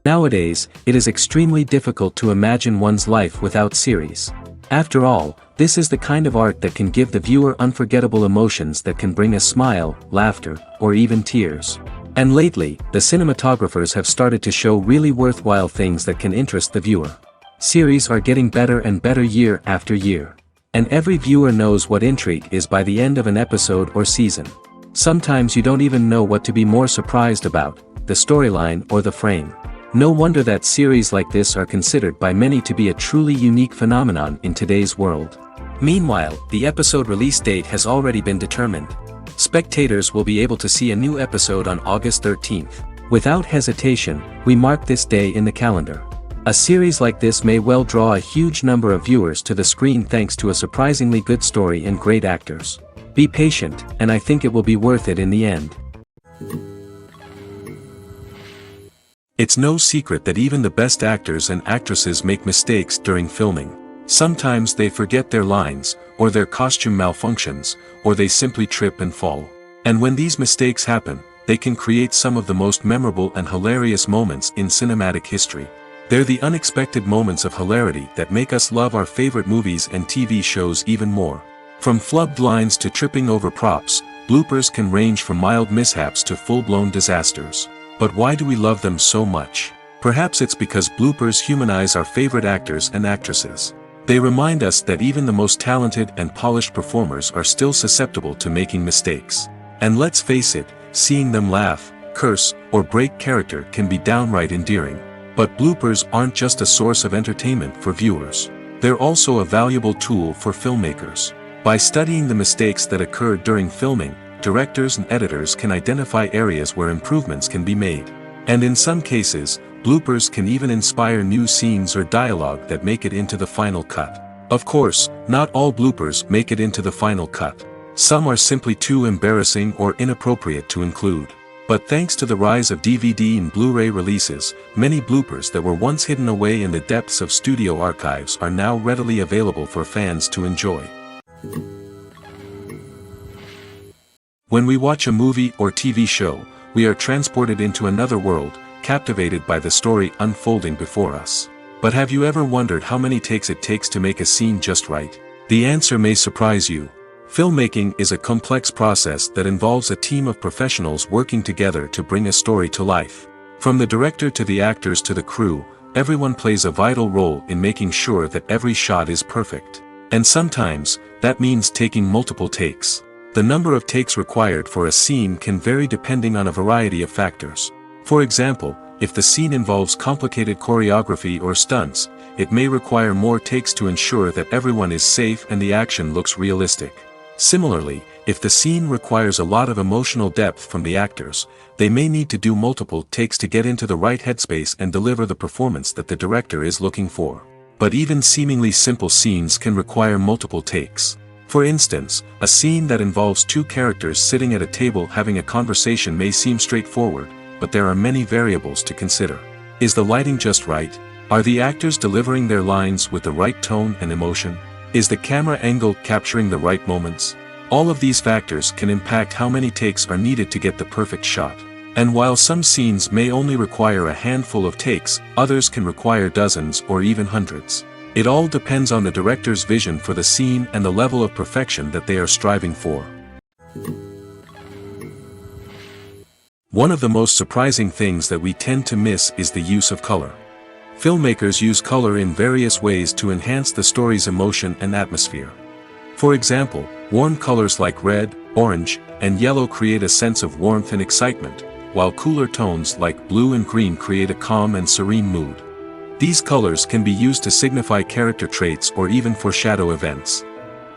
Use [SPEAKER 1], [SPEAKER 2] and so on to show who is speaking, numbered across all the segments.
[SPEAKER 1] Nowadays, it is extremely difficult to imagine one's life without series. After all, this is the kind of art that can give the viewer unforgettable emotions that can bring a smile, laughter, or even tears. And lately, the cinematographers have started to show really worthwhile things that can interest the viewer. Series are getting better and better year after year. And every viewer knows what intrigue is by the end of an episode or season. Sometimes you don't even know what to be more surprised about, the storyline or the frame. No wonder that series like this are considered by many to be a truly unique phenomenon in today's world. Meanwhile, the episode release date has already been determined. Spectators will be able to see a new episode on August 13th. Without hesitation, we mark this day in the calendar. A series like this may well draw a huge number of viewers to the screen thanks to a surprisingly good story and great actors. Be patient, and I think it will be worth it in the end. It's no secret that even the best actors and actresses make mistakes during filming. Sometimes they forget their lines, or their costume malfunctions, or they simply trip and fall. And when these mistakes happen, they can create some of the most memorable and hilarious moments in cinematic history. They're the unexpected moments of hilarity that make us love our favorite movies and TV shows even more. From flubbed lines to tripping over props, bloopers can range from mild mishaps to full-blown disasters. But why do we love them so much? Perhaps it's because bloopers humanize our favorite actors and actresses. They remind us that even the most talented and polished performers are still susceptible to making mistakes. And let's face it, seeing them laugh, curse, or break character can be downright endearing. But bloopers aren't just a source of entertainment for viewers. They're also a valuable tool for filmmakers. By studying the mistakes that occurred during filming, directors and editors can identify areas where improvements can be made. And in some cases, bloopers can even inspire new scenes or dialogue that make it into the final cut. Of course, not all bloopers make it into the final cut. Some are simply too embarrassing or inappropriate to include. But thanks to the rise of DVD and Blu-ray releases, many bloopers that were once hidden away in the depths of studio archives are now readily available for fans to enjoy. When we watch a movie or TV show, we are transported into another world, captivated by the story unfolding before us. But have you ever wondered how many takes it takes to make a scene just right? The answer may surprise you. Filmmaking is a complex process that involves a team of professionals working together to bring a story to life. From the director to the actors to the crew, everyone plays a vital role in making sure that every shot is perfect. And sometimes, that means taking multiple takes. The number of takes required for a scene can vary depending on a variety of factors. For example, if the scene involves complicated choreography or stunts, it may require more takes to ensure that everyone is safe and the action looks realistic. Similarly, if the scene requires a lot of emotional depth from the actors, they may need to do multiple takes to get into the right headspace and deliver the performance that the director is looking for. But even seemingly simple scenes can require multiple takes. For instance, a scene that involves two characters sitting at a table having a conversation may seem straightforward, but there are many variables to consider. Is the lighting just right? Are the actors delivering their lines with the right tone and emotion? Is the camera angle capturing the right moments? All of these factors can impact how many takes are needed to get the perfect shot. And while some scenes may only require a handful of takes, others can require dozens or even hundreds. It all depends on the director's vision for the scene and the level of perfection that they are striving for. One of the most surprising things that we tend to miss is the use of color. Filmmakers use color in various ways to enhance the story's emotion and atmosphere. For example, warm colors like red, orange, and yellow create a sense of warmth and excitement, while cooler tones like blue and green create a calm and serene mood. These colors can be used to signify character traits or even foreshadow events.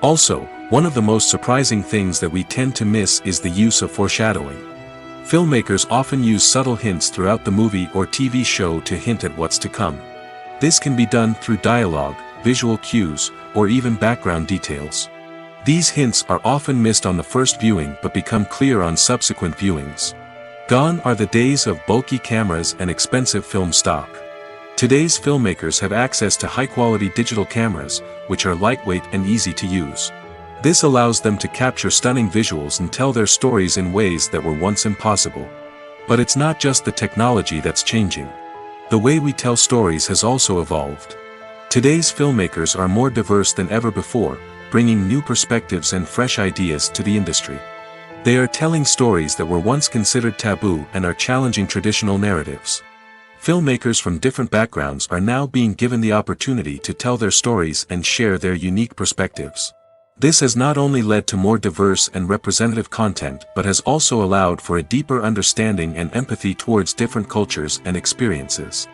[SPEAKER 1] Also, one of the most surprising things that we tend to miss is the use of foreshadowing. Filmmakers often use subtle hints throughout the movie or TV show to hint at what's to come. This can be done through dialogue, visual cues, or even background details. These hints are often missed on the first viewing but become clear on subsequent viewings. Gone are the days of bulky cameras and expensive film stock. Today's filmmakers have access to high-quality digital cameras, which are lightweight and easy to use. This allows them to capture stunning visuals and tell their stories in ways that were once impossible. But it's not just the technology that's changing. The way we tell stories has also evolved. Today's filmmakers are more diverse than ever before, bringing new perspectives and fresh ideas to the industry. They are telling stories that were once considered taboo and are challenging traditional narratives. Filmmakers from different backgrounds are now being given the opportunity to tell their stories and share their unique perspectives. This has not only led to more diverse and representative content but has also allowed for a deeper understanding and empathy towards different cultures and experiences.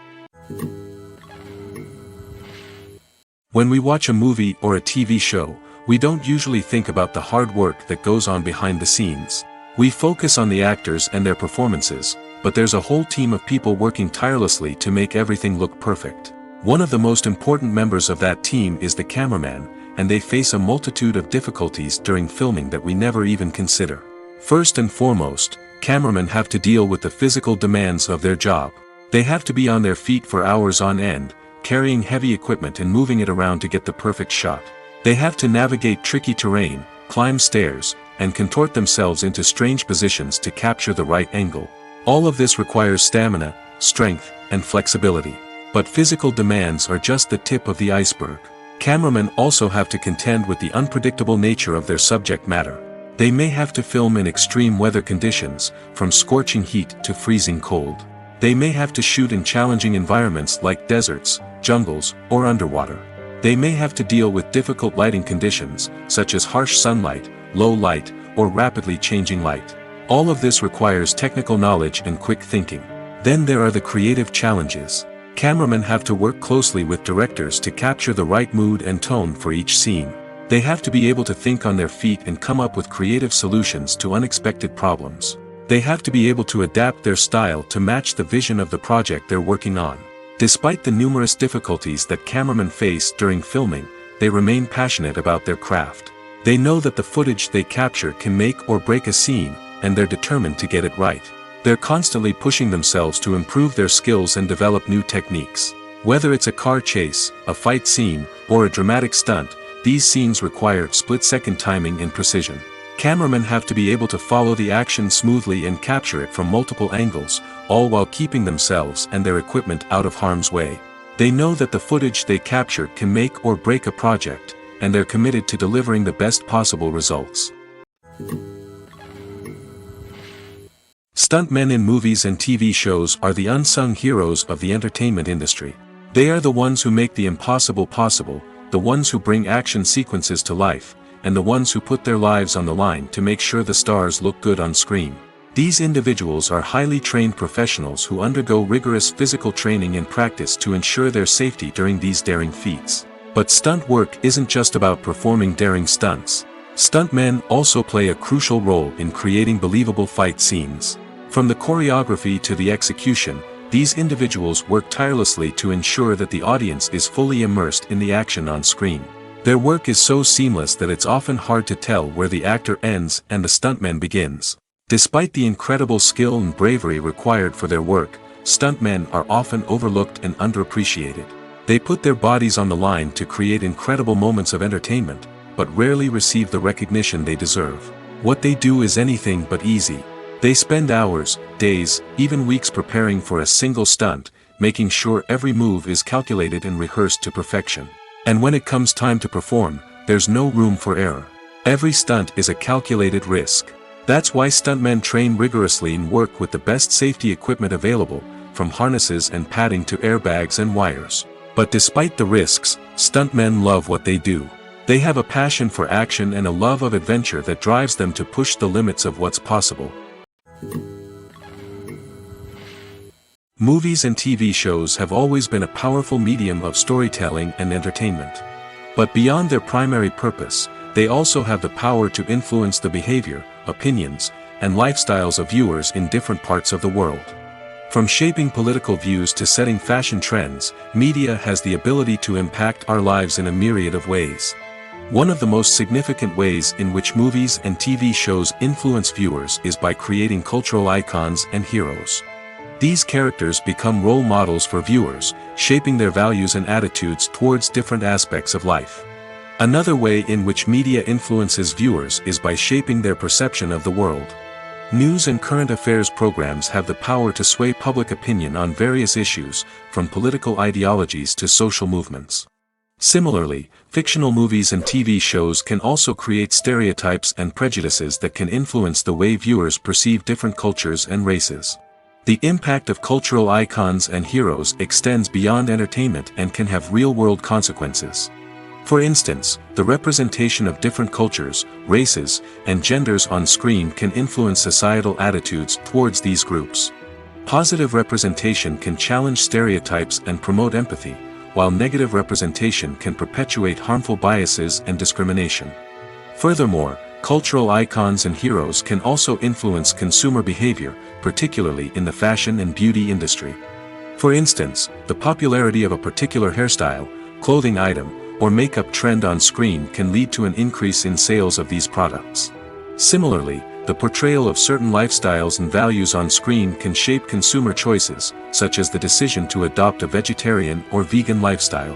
[SPEAKER 1] When we watch a movie or a TV show, we don't usually think about the hard work that goes on behind the scenes. We focus on the actors and their performances, but there's a whole team of people working tirelessly to make everything look perfect. One of the most important members of that team is the cameraman, and they face a multitude of difficulties during filming that we never even consider. First and foremost, cameramen have to deal with the physical demands of their job. They have to be on their feet for hours on end, carrying heavy equipment and moving it around to get the perfect shot. They have to navigate tricky terrain, climb stairs, and contort themselves into strange positions to capture the right angle. All of this requires stamina, strength, and flexibility. But physical demands are just the tip of the iceberg. Cameramen also have to contend with the unpredictable nature of their subject matter. They may have to film in extreme weather conditions, from scorching heat to freezing cold. They may have to shoot in challenging environments like deserts, jungles, or underwater. They may have to deal with difficult lighting conditions, such as harsh sunlight, low light, or rapidly changing light. All of this requires technical knowledge and quick thinking. Then there are the creative challenges. Cameramen have to work closely with directors to capture the right mood and tone for each scene. They have to be able to think on their feet and come up with creative solutions to unexpected problems. They have to be able to adapt their style to match the vision of the project they're working on. Despite the numerous difficulties that cameramen face during filming, they remain passionate about their craft. They know that the footage they capture can make or break a scene, and they're determined to get it right. They're constantly pushing themselves to improve their skills and develop new techniques. Whether it's a car chase, a fight scene, or a dramatic stunt, these scenes require split-second timing and precision. Cameramen have to be able to follow the action smoothly and capture it from multiple angles, all while keeping themselves and their equipment out of harm's way. They know that the footage they capture can make or break a project, and they're committed to delivering the best possible results. Stuntmen in movies and TV shows are the unsung heroes of the entertainment industry. They are the ones who make the impossible possible, the ones who bring action sequences to life, and the ones who put their lives on the line to make sure the stars look good on screen. These individuals are highly trained professionals who undergo rigorous physical training and practice to ensure their safety during these daring feats. But stunt work isn't just about performing daring stunts. Stuntmen also play a crucial role in creating believable fight scenes. From the choreography to the execution, these individuals work tirelessly to ensure that the audience is fully immersed in the action on screen. Their work is so seamless that it's often hard to tell where the actor ends and the stuntman begins. Despite the incredible skill and bravery required for their work, stuntmen are often overlooked and underappreciated. They put their bodies on the line to create incredible moments of entertainment, but rarely receive the recognition they deserve. What they do is anything but easy. They spend hours, days, even weeks preparing for a single stunt, making sure every move is calculated and rehearsed to perfection. And when it comes time to perform, there's no room for error. Every stunt is a calculated risk. That's why stuntmen train rigorously and work with the best safety equipment available, from harnesses and padding to airbags and wires. But despite the risks, stuntmen love what they do. They have a passion for action and a love of adventure that drives them to push the limits of what's possible. Movies and TV shows have always been a powerful medium of storytelling and entertainment. But beyond their primary purpose, they also have the power to influence the behavior, opinions, and lifestyles of viewers in different parts of the world. From shaping political views to setting fashion trends, media has the ability to impact our lives in a myriad of ways. One of the most significant ways in which movies and TV shows influence viewers is by creating cultural icons and heroes. These characters become role models for viewers, shaping their values and attitudes towards different aspects of life. Another way in which media influences viewers is by shaping their perception of the world. News and current affairs programs have the power to sway public opinion on various issues, from political ideologies to social movements. Similarly, fictional movies and TV shows can also create stereotypes and prejudices that can influence the way viewers perceive different cultures and races. The impact of cultural icons and heroes extends beyond entertainment and can have real-world consequences. For instance, the representation of different cultures, races, and genders on screen can influence societal attitudes towards these groups. Positive representation can challenge stereotypes and promote empathy, while negative representation can perpetuate harmful biases and discrimination. Furthermore, cultural icons and heroes can also influence consumer behavior, particularly in the fashion and beauty industry. For instance, the popularity of a particular hairstyle, clothing item, or makeup trend on screen can lead to an increase in sales of these products. Similarly, the portrayal of certain lifestyles and values on screen can shape consumer choices, such as the decision to adopt a vegetarian or vegan lifestyle.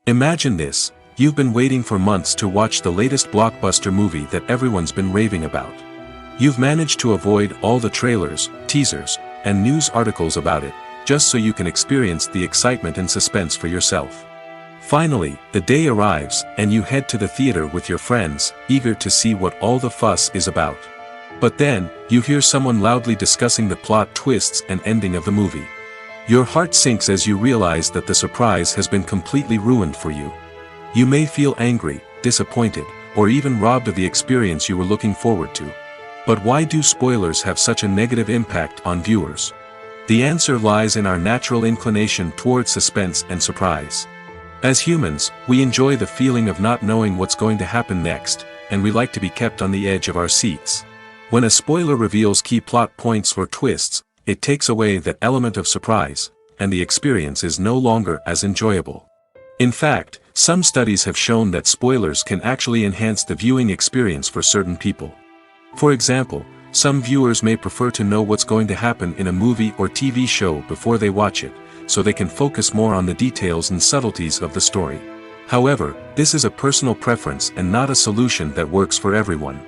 [SPEAKER 1] Imagine this: you've been waiting for months to watch the latest blockbuster movie that everyone's been raving about. You've managed to avoid all the trailers, teasers, and news articles about it, just so you can experience the excitement and suspense for yourself. Finally, the day arrives, and you head to the theater with your friends, eager to see what all the fuss is about. But then, you hear someone loudly discussing the plot twists and ending of the movie. Your heart sinks as you realize that the surprise has been completely ruined for you. You may feel angry, disappointed, or even robbed of the experience you were looking forward to. But why do spoilers have such a negative impact on viewers? The answer lies in our natural inclination toward suspense and surprise. As humans, we enjoy the feeling of not knowing what's going to happen next, and we like to be kept on the edge of our seats. When a spoiler reveals key plot points or twists, it takes away that element of surprise, and the experience is no longer as enjoyable. In fact, some studies have shown that spoilers can actually enhance the viewing experience for certain people. For example, some viewers may prefer to know what's going to happen in a movie or TV show before they watch it, so they can focus more on the details and subtleties of the story. However, this is a personal preference and not a solution that works for everyone.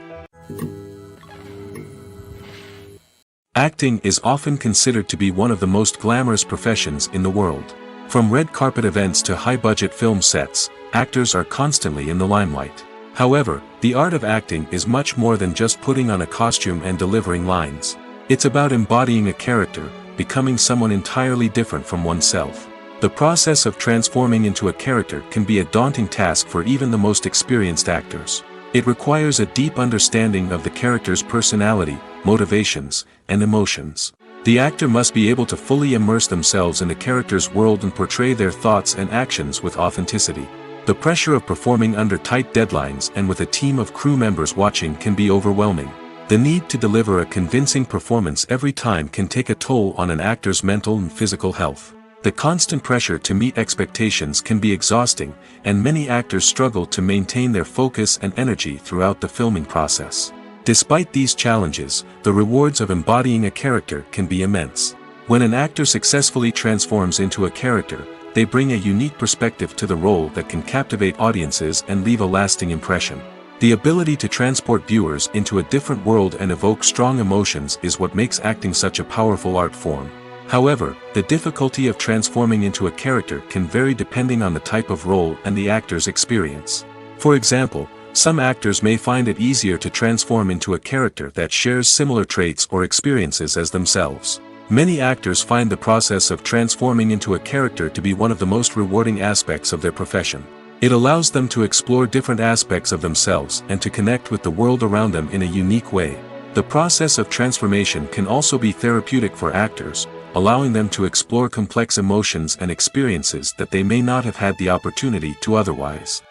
[SPEAKER 1] Acting is often considered to be one of the most glamorous professions in the world. From red carpet events to high-budget film sets, actors are constantly in the limelight. However, the art of acting is much more than just putting on a costume and delivering lines. It's about embodying a character, becoming someone entirely different from oneself. The process of transforming into a character can be a daunting task for even the most experienced actors. It requires a deep understanding of the character's personality, motivations, and emotions. The actor must be able to fully immerse themselves in the character's world and portray their thoughts and actions with authenticity. The pressure of performing under tight deadlines and with a team of crew members watching can be overwhelming. The need to deliver a convincing performance every time can take a toll on an actor's mental and physical health. The constant pressure to meet expectations can be exhausting, and many actors struggle to maintain their focus and energy throughout the filming process. Despite these challenges, the rewards of embodying a character can be immense. When an actor successfully transforms into a character, they bring a unique perspective to the role that can captivate audiences and leave a lasting impression. The ability to transport viewers into a different world and evoke strong emotions is what makes acting such a powerful art form. However, the difficulty of transforming into a character can vary depending on the type of role and the actor's experience. For example, some actors may find it easier to transform into a character that shares similar traits or experiences as themselves. Many actors find the process of transforming into a character to be one of the most rewarding aspects of their profession. It allows them to explore different aspects of themselves and to connect with the world around them in a unique way. The process of transformation can also be therapeutic for actors, allowing them to explore complex emotions and experiences that they may not have had the opportunity to otherwise.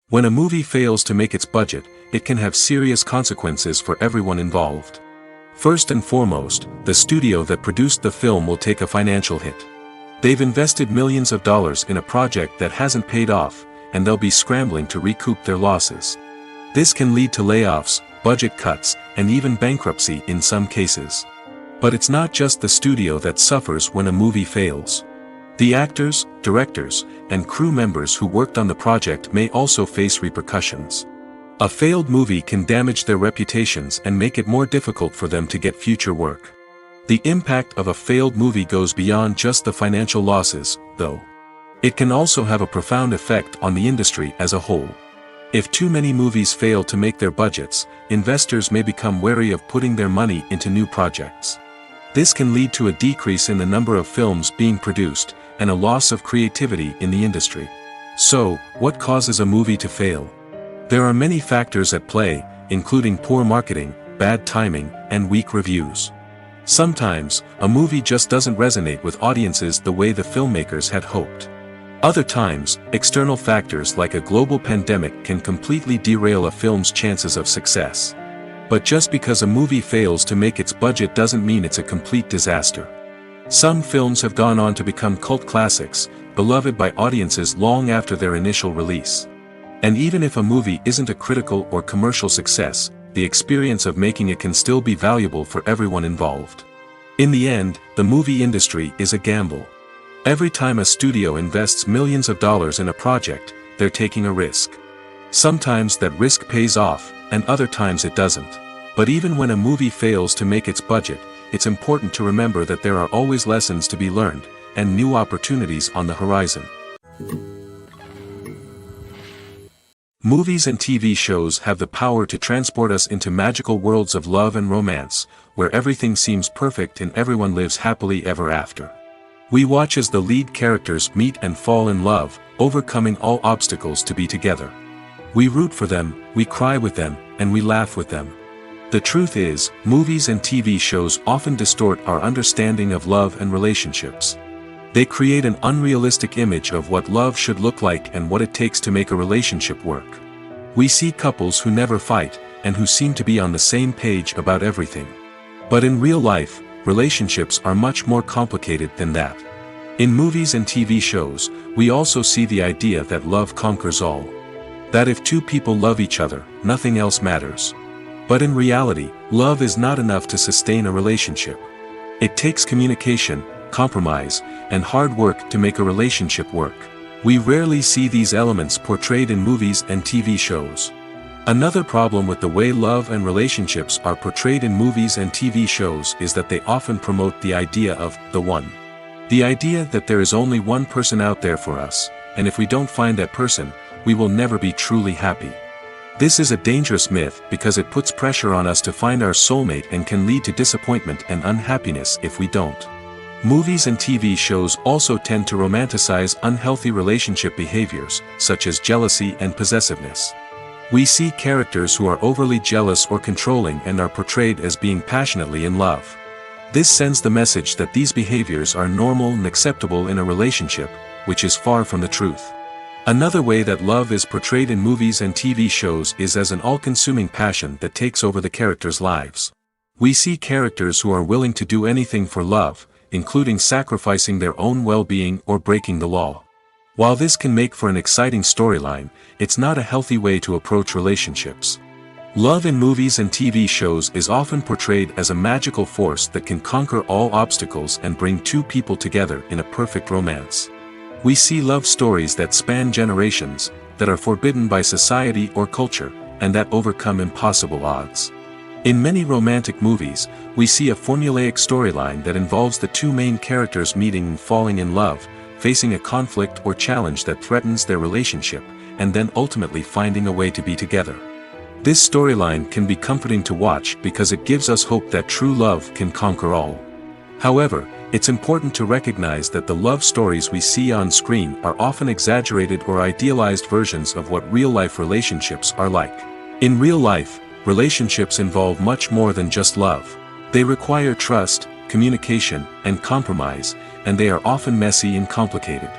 [SPEAKER 1] When a movie fails to make its budget, it can have serious consequences for everyone involved. First and foremost, the studio that produced the film will take a financial hit. They've invested millions of dollars in a project that hasn't paid off, and they'll be scrambling to recoup their losses. This can lead to layoffs, budget cuts, and even bankruptcy in some cases. But it's not just the studio that suffers when a movie fails. The actors, directors, and crew members who worked on the project may also face repercussions. A failed movie can damage their reputations and make it more difficult for them to get future work. The impact of a failed movie goes beyond just the financial losses, though. It can also have a profound effect on the industry as a whole. If too many movies fail to make their budgets, investors may become wary of putting their money into new projects. This can lead to a decrease in the number of films being produced, and a loss of creativity in the industry. So, what causes a movie to fail? There are many factors at play, including poor marketing, bad timing, and weak reviews. Sometimes, a movie just doesn't resonate with audiences the way the filmmakers had hoped. Other times, external factors like a global pandemic can completely derail a film's chances of success. But just because a movie fails to make its budget doesn't mean it's a complete disaster. Some films have gone on to become cult classics, beloved by audiences long after their initial release. And even if a movie isn't a critical or commercial success, the experience of making it can still be valuable for everyone involved. In the end, the movie industry is a gamble. Every time a studio invests millions of dollars in a project, they're taking a risk. Sometimes that risk pays off, and other times it doesn't. But even when a movie fails to make its budget, it's important to remember that there are always lessons to be learned, and new opportunities on the horizon. Movies and TV shows have the power to transport us into magical worlds of love and romance, where everything seems perfect and everyone lives happily ever after. We watch as the lead characters meet and fall in love, overcoming all obstacles to be together. We root for them, we cry with them, and we laugh with them. The truth is, movies and TV shows often distort our understanding of love and relationships. They create an unrealistic image of what love should look like and what it takes to make a relationship work. We see couples who never fight, and who seem to be on the same page about everything. But in real life, relationships are much more complicated than that. In movies and TV shows, we also see the idea that love conquers all. That if two people love each other, nothing else matters. But in reality, love is not enough to sustain a relationship. It takes communication, compromise, and hard work to make a relationship work. We rarely see these elements portrayed in movies and TV shows. Another problem with the way love and relationships are portrayed in movies and TV shows is that they often promote the idea of the one. The idea that there is only one person out there for us, and if we don't find that person, we will never be truly happy. This is a dangerous myth because it puts pressure on us to find our soulmate and can lead to disappointment and unhappiness if we don't. Movies and TV shows also tend to romanticize unhealthy relationship behaviors, such as jealousy and possessiveness. We see characters who are overly jealous or controlling and are portrayed as being passionately in love. This sends the message that these behaviors are normal and acceptable in a relationship, which is far from the truth. Another way that love is portrayed in movies and TV shows is as an all-consuming passion that takes over the characters' lives. We see characters who are willing to do anything for love, including sacrificing their own well-being or breaking the law. While this can make for an exciting storyline, it's not a healthy way to approach relationships. Love in movies and TV shows is often portrayed as a magical force that can conquer all obstacles and bring two people together in a perfect romance. We see love stories that span generations, that are forbidden by society or culture, and that overcome impossible odds. In many romantic movies, we see a formulaic storyline that involves the two main characters meeting and falling in love, facing a conflict or challenge that threatens their relationship, and then ultimately finding a way to be together. This storyline can be comforting to watch because it gives us hope that true love can conquer all. However, it's important to recognize that the love stories we see on screen are often exaggerated or idealized versions of what real-life relationships are like. In real life, relationships involve much more than just love. They require trust, communication, and compromise, and they are often messy and complicated.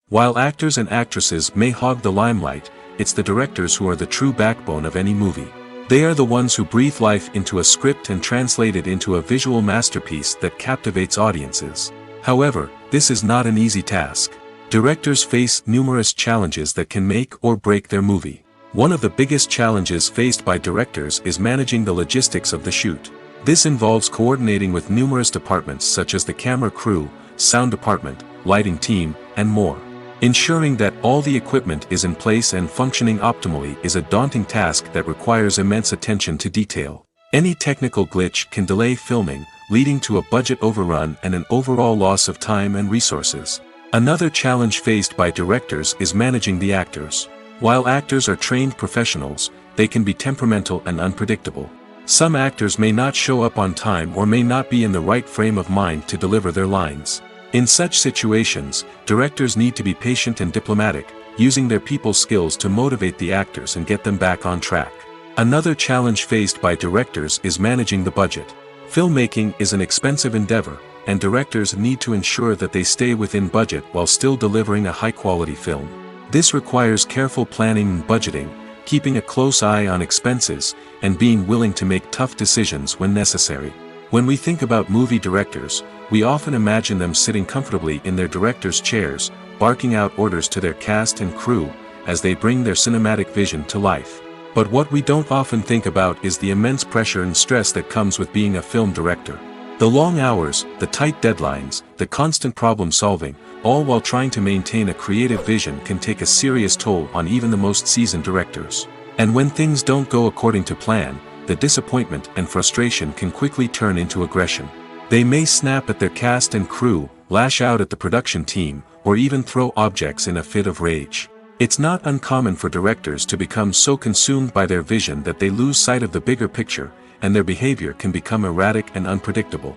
[SPEAKER 1] While actors and actresses may hog the limelight, it's the directors who are the true backbone of any movie. They are the ones who breathe life into a script and translate it into a visual masterpiece that captivates audiences. However, this is not an easy task. Directors face numerous challenges that can make or break their movie. One of the biggest challenges faced by directors is managing the logistics of the shoot. This involves coordinating with numerous departments such as the camera crew, sound department, lighting team, and more. Ensuring that all the equipment is in place and functioning optimally is a daunting task that requires immense attention to detail. Any technical glitch can delay filming, leading to a budget overrun and an overall loss of time and resources. Another challenge faced by directors is managing the actors. While actors are trained professionals, they can be temperamental and unpredictable. Some actors may not show up on time or may not be in the right frame of mind to deliver their lines. In such situations, directors need to be patient and diplomatic, using their people skills to motivate the actors and get them back on track. Another challenge faced by directors is managing the budget. Filmmaking is an expensive endeavor, and directors need to ensure that they stay within budget while still delivering a high-quality film. This requires careful planning and budgeting, keeping a close eye on expenses, and being willing to make tough decisions when necessary. When we think about movie directors, we often imagine them sitting comfortably in their director's chairs, barking out orders to their cast and crew, as they bring their cinematic vision to life. But what we don't often think about is the immense pressure and stress that comes with being a film director. The long hours, the tight deadlines, the constant problem solving, all while trying to maintain a creative vision can take a serious toll on even the most seasoned directors. And when things don't go according to plan, the disappointment and frustration can quickly turn into aggression. They may snap at their cast and crew, lash out at the production team, or even throw objects in a fit of rage. It's not uncommon for directors to become so consumed by their vision that they lose sight of the bigger picture, and their behavior can become erratic and unpredictable.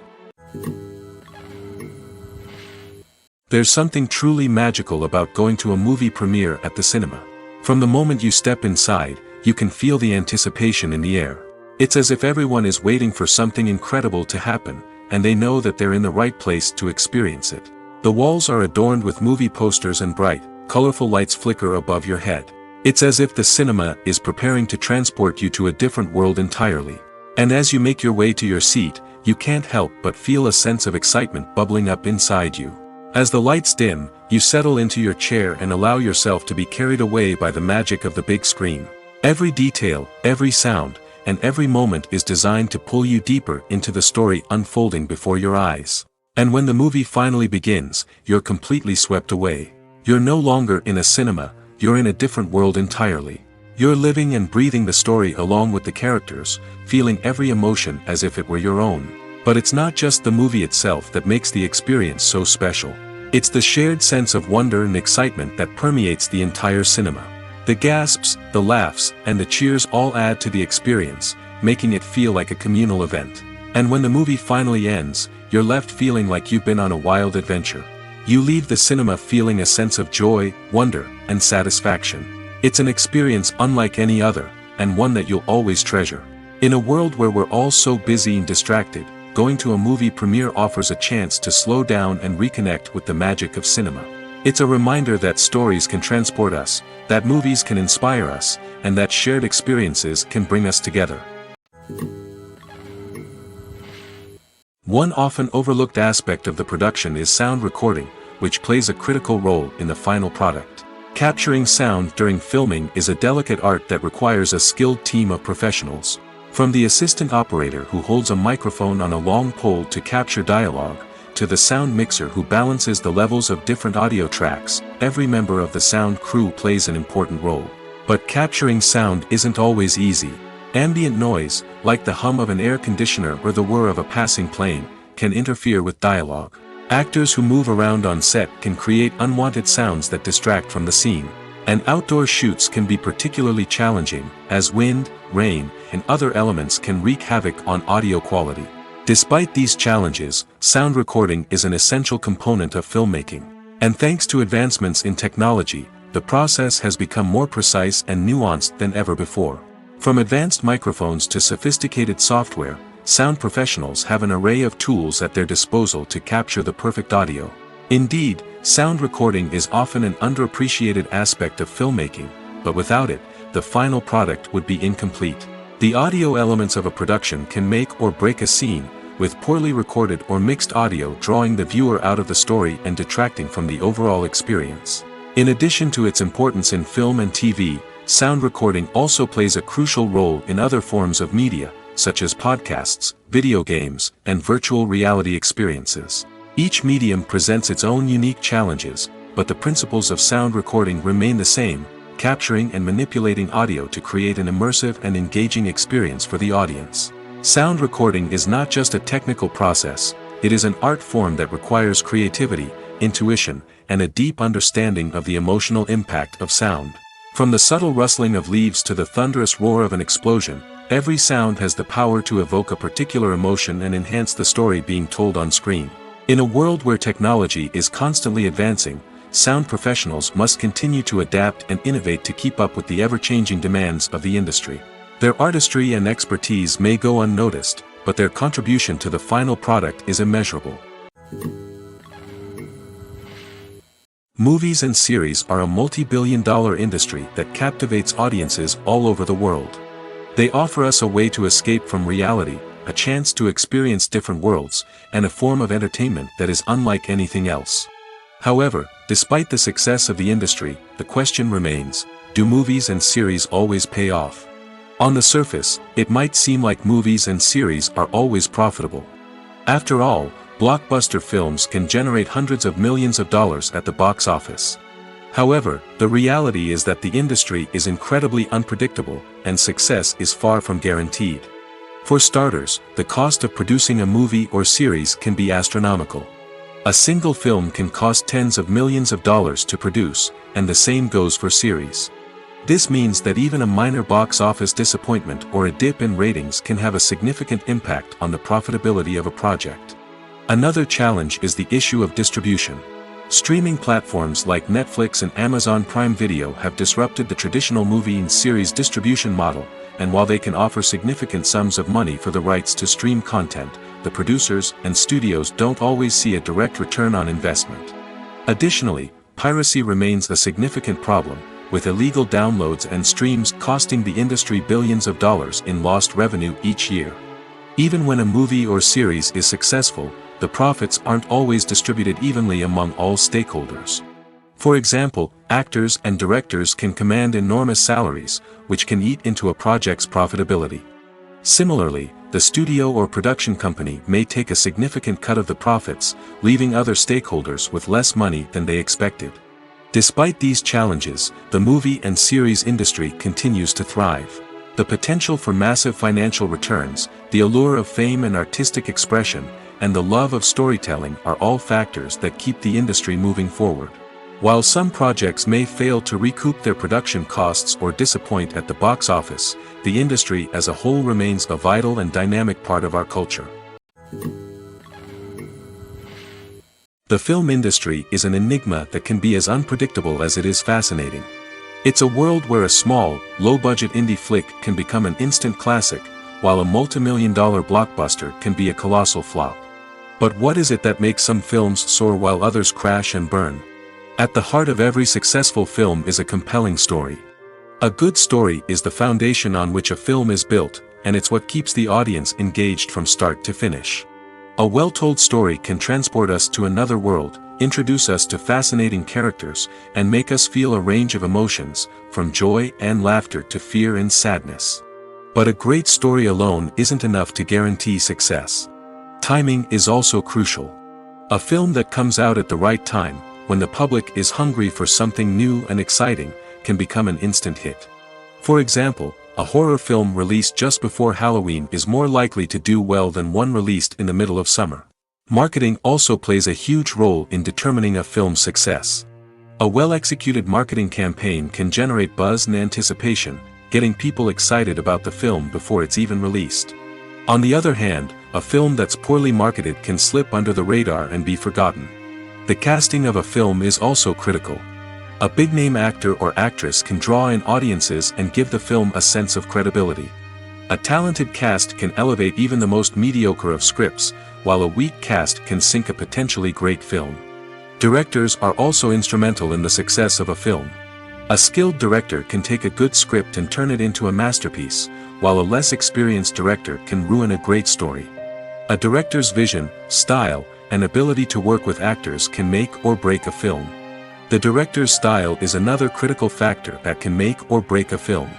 [SPEAKER 1] There's something truly magical about going to a movie premiere at the cinema. From the moment you step inside, you can feel the anticipation in the air. It's as if everyone is waiting for something incredible to happen, and they know that they're in the right place to experience it. The walls are adorned with movie posters and bright, colorful lights flicker above your head. It's as if the cinema is preparing to transport you to a different world entirely. And as you make your way to your seat, you can't help but feel a sense of excitement bubbling up inside you. As the lights dim, you settle into your chair and allow yourself to be carried away by the magic of the big screen. Every detail, every sound, and every moment is designed to pull you deeper into the story unfolding before your eyes. And when the movie finally begins, you're completely swept away. You're no longer in a cinema, you're in a different world entirely. You're living and breathing the story along with the characters, feeling every emotion as if it were your own. But it's not just the movie itself that makes the experience so special. It's the shared sense of wonder and excitement that permeates the entire cinema. The gasps, the laughs, and the cheers all add to the experience, making it feel like a communal event. And when the movie finally ends, you're left feeling like you've been on a wild adventure. You leave the cinema feeling a sense of joy, wonder, and satisfaction. It's an experience unlike any other, and one that you'll always treasure. In a world where we're all so busy and distracted, going to a movie premiere offers a chance to slow down and reconnect with the magic of cinema. It's a reminder that stories can transport us, that movies can inspire us, and that shared experiences can bring us together. One often overlooked aspect of the production is sound recording, which plays a critical role in the final product. Capturing sound during filming is a delicate art that requires a skilled team of professionals. From the assistant operator who holds a microphone on a long pole to capture dialogue, to the sound mixer who balances the levels of different audio tracks, every member of the sound crew plays an important role. But capturing sound isn't always easy. Ambient noise, like the hum of an air conditioner or the whir of a passing plane, can interfere with dialogue. Actors who move around on set can create unwanted sounds that distract from the scene. And outdoor shoots can be particularly challenging, as wind, rain, and other elements can wreak havoc on audio quality. Despite these challenges, sound recording is an essential component of filmmaking. And thanks to advancements in technology, the process has become more precise and nuanced than ever before. From advanced microphones to sophisticated software, sound professionals have an array of tools at their disposal to capture the perfect audio. Indeed, sound recording is often an underappreciated aspect of filmmaking, but without it, the final product would be incomplete. The audio elements of a production can make or break a scene, with poorly recorded or mixed audio drawing the viewer out of the story and detracting from the overall experience. In addition to its importance in film and TV, sound recording also plays a crucial role in other forms of media, such as podcasts, video games, and virtual reality experiences. Each medium presents its own unique challenges, but the principles of sound recording remain the same, capturing and manipulating audio to create an immersive and engaging experience for the audience. Sound recording is not just a technical process, it is an art form that requires creativity, intuition, and a deep understanding of the emotional impact of sound. From the subtle rustling of leaves to the thunderous roar of an explosion, every sound has the power to evoke a particular emotion and enhance the story being told on screen. In a world where technology is constantly advancing, sound professionals must continue to adapt and innovate to keep up with the ever-changing demands of the industry. Their artistry and expertise may go unnoticed, but their contribution to the final product is immeasurable. Movies and series are a multi-billion-dollar industry that captivates audiences all over the world. They offer us a way to escape from reality, a chance to experience different worlds, and a form of entertainment that is unlike anything else. However, despite the success of the industry, the question remains, do movies and series always pay off? On the surface, it might seem like movies and series are always profitable. After all, blockbuster films can generate hundreds of millions of dollars at the box office. However, the reality is that the industry is incredibly unpredictable, and success is far from guaranteed. For starters, the cost of producing a movie or series can be astronomical. A single film can cost tens of millions of dollars to produce, and the same goes for series. This means that even a minor box office disappointment or a dip in ratings can have a significant impact on the profitability of a project. Another challenge is the issue of distribution. Streaming platforms like Netflix and Amazon Prime Video have disrupted the traditional movie and series distribution model, and while they can offer significant sums of money for the rights to stream content, the producers and studios don't always see a direct return on investment. Additionally, piracy remains a significant problem, with illegal downloads and streams costing the industry billions of dollars in lost revenue each year. Even when a movie or series is successful, the profits aren't always distributed evenly among all stakeholders. For example, actors and directors can command enormous salaries, which can eat into a project's profitability. Similarly, the studio or production company may take a significant cut of the profits, leaving other stakeholders with less money than they expected. Despite these challenges, the movie and series industry continues to thrive. The potential for massive financial returns, the allure of fame and artistic expression, and the love of storytelling are all factors that keep the industry moving forward. While some projects may fail to recoup their production costs or disappoint at the box office, the industry as a whole remains a vital and dynamic part of our culture. The film industry is an enigma that can be as unpredictable as it is fascinating. It's a world where a small, low-budget indie flick can become an instant classic, while a multi-million-dollar blockbuster can be a colossal flop. But what is it that makes some films soar while others crash and burn? At the heart of every successful film is a compelling story. A good story is the foundation on which a film is built, and it's what keeps the audience engaged from start to finish. A well-told story can transport us to another world, introduce us to fascinating characters, and make us feel a range of emotions, from joy and laughter to fear and sadness. But a great story alone isn't enough to guarantee success. Timing is also crucial. A film that comes out at the right time, when the public is hungry for something new and exciting, can become an instant hit. For example, a horror film released just before Halloween is more likely to do well than one released in the middle of summer. Marketing also plays a huge role in determining a film's success. A well-executed marketing campaign can generate buzz and anticipation, getting people excited about the film before it's even released. On the other hand, a film that's poorly marketed can slip under the radar and be forgotten. The casting of a film is also critical. A big-name actor or actress can draw in audiences and give the film a sense of credibility. A talented cast can elevate even the most mediocre of scripts, while a weak cast can sink a potentially great film. Directors are also instrumental in the success of a film. A skilled director can take a good script and turn it into a masterpiece, while a less experienced director can ruin a great story. A director's vision, style, and ability to work with actors can make or break a film. The director's style is another critical factor that can make or break a film.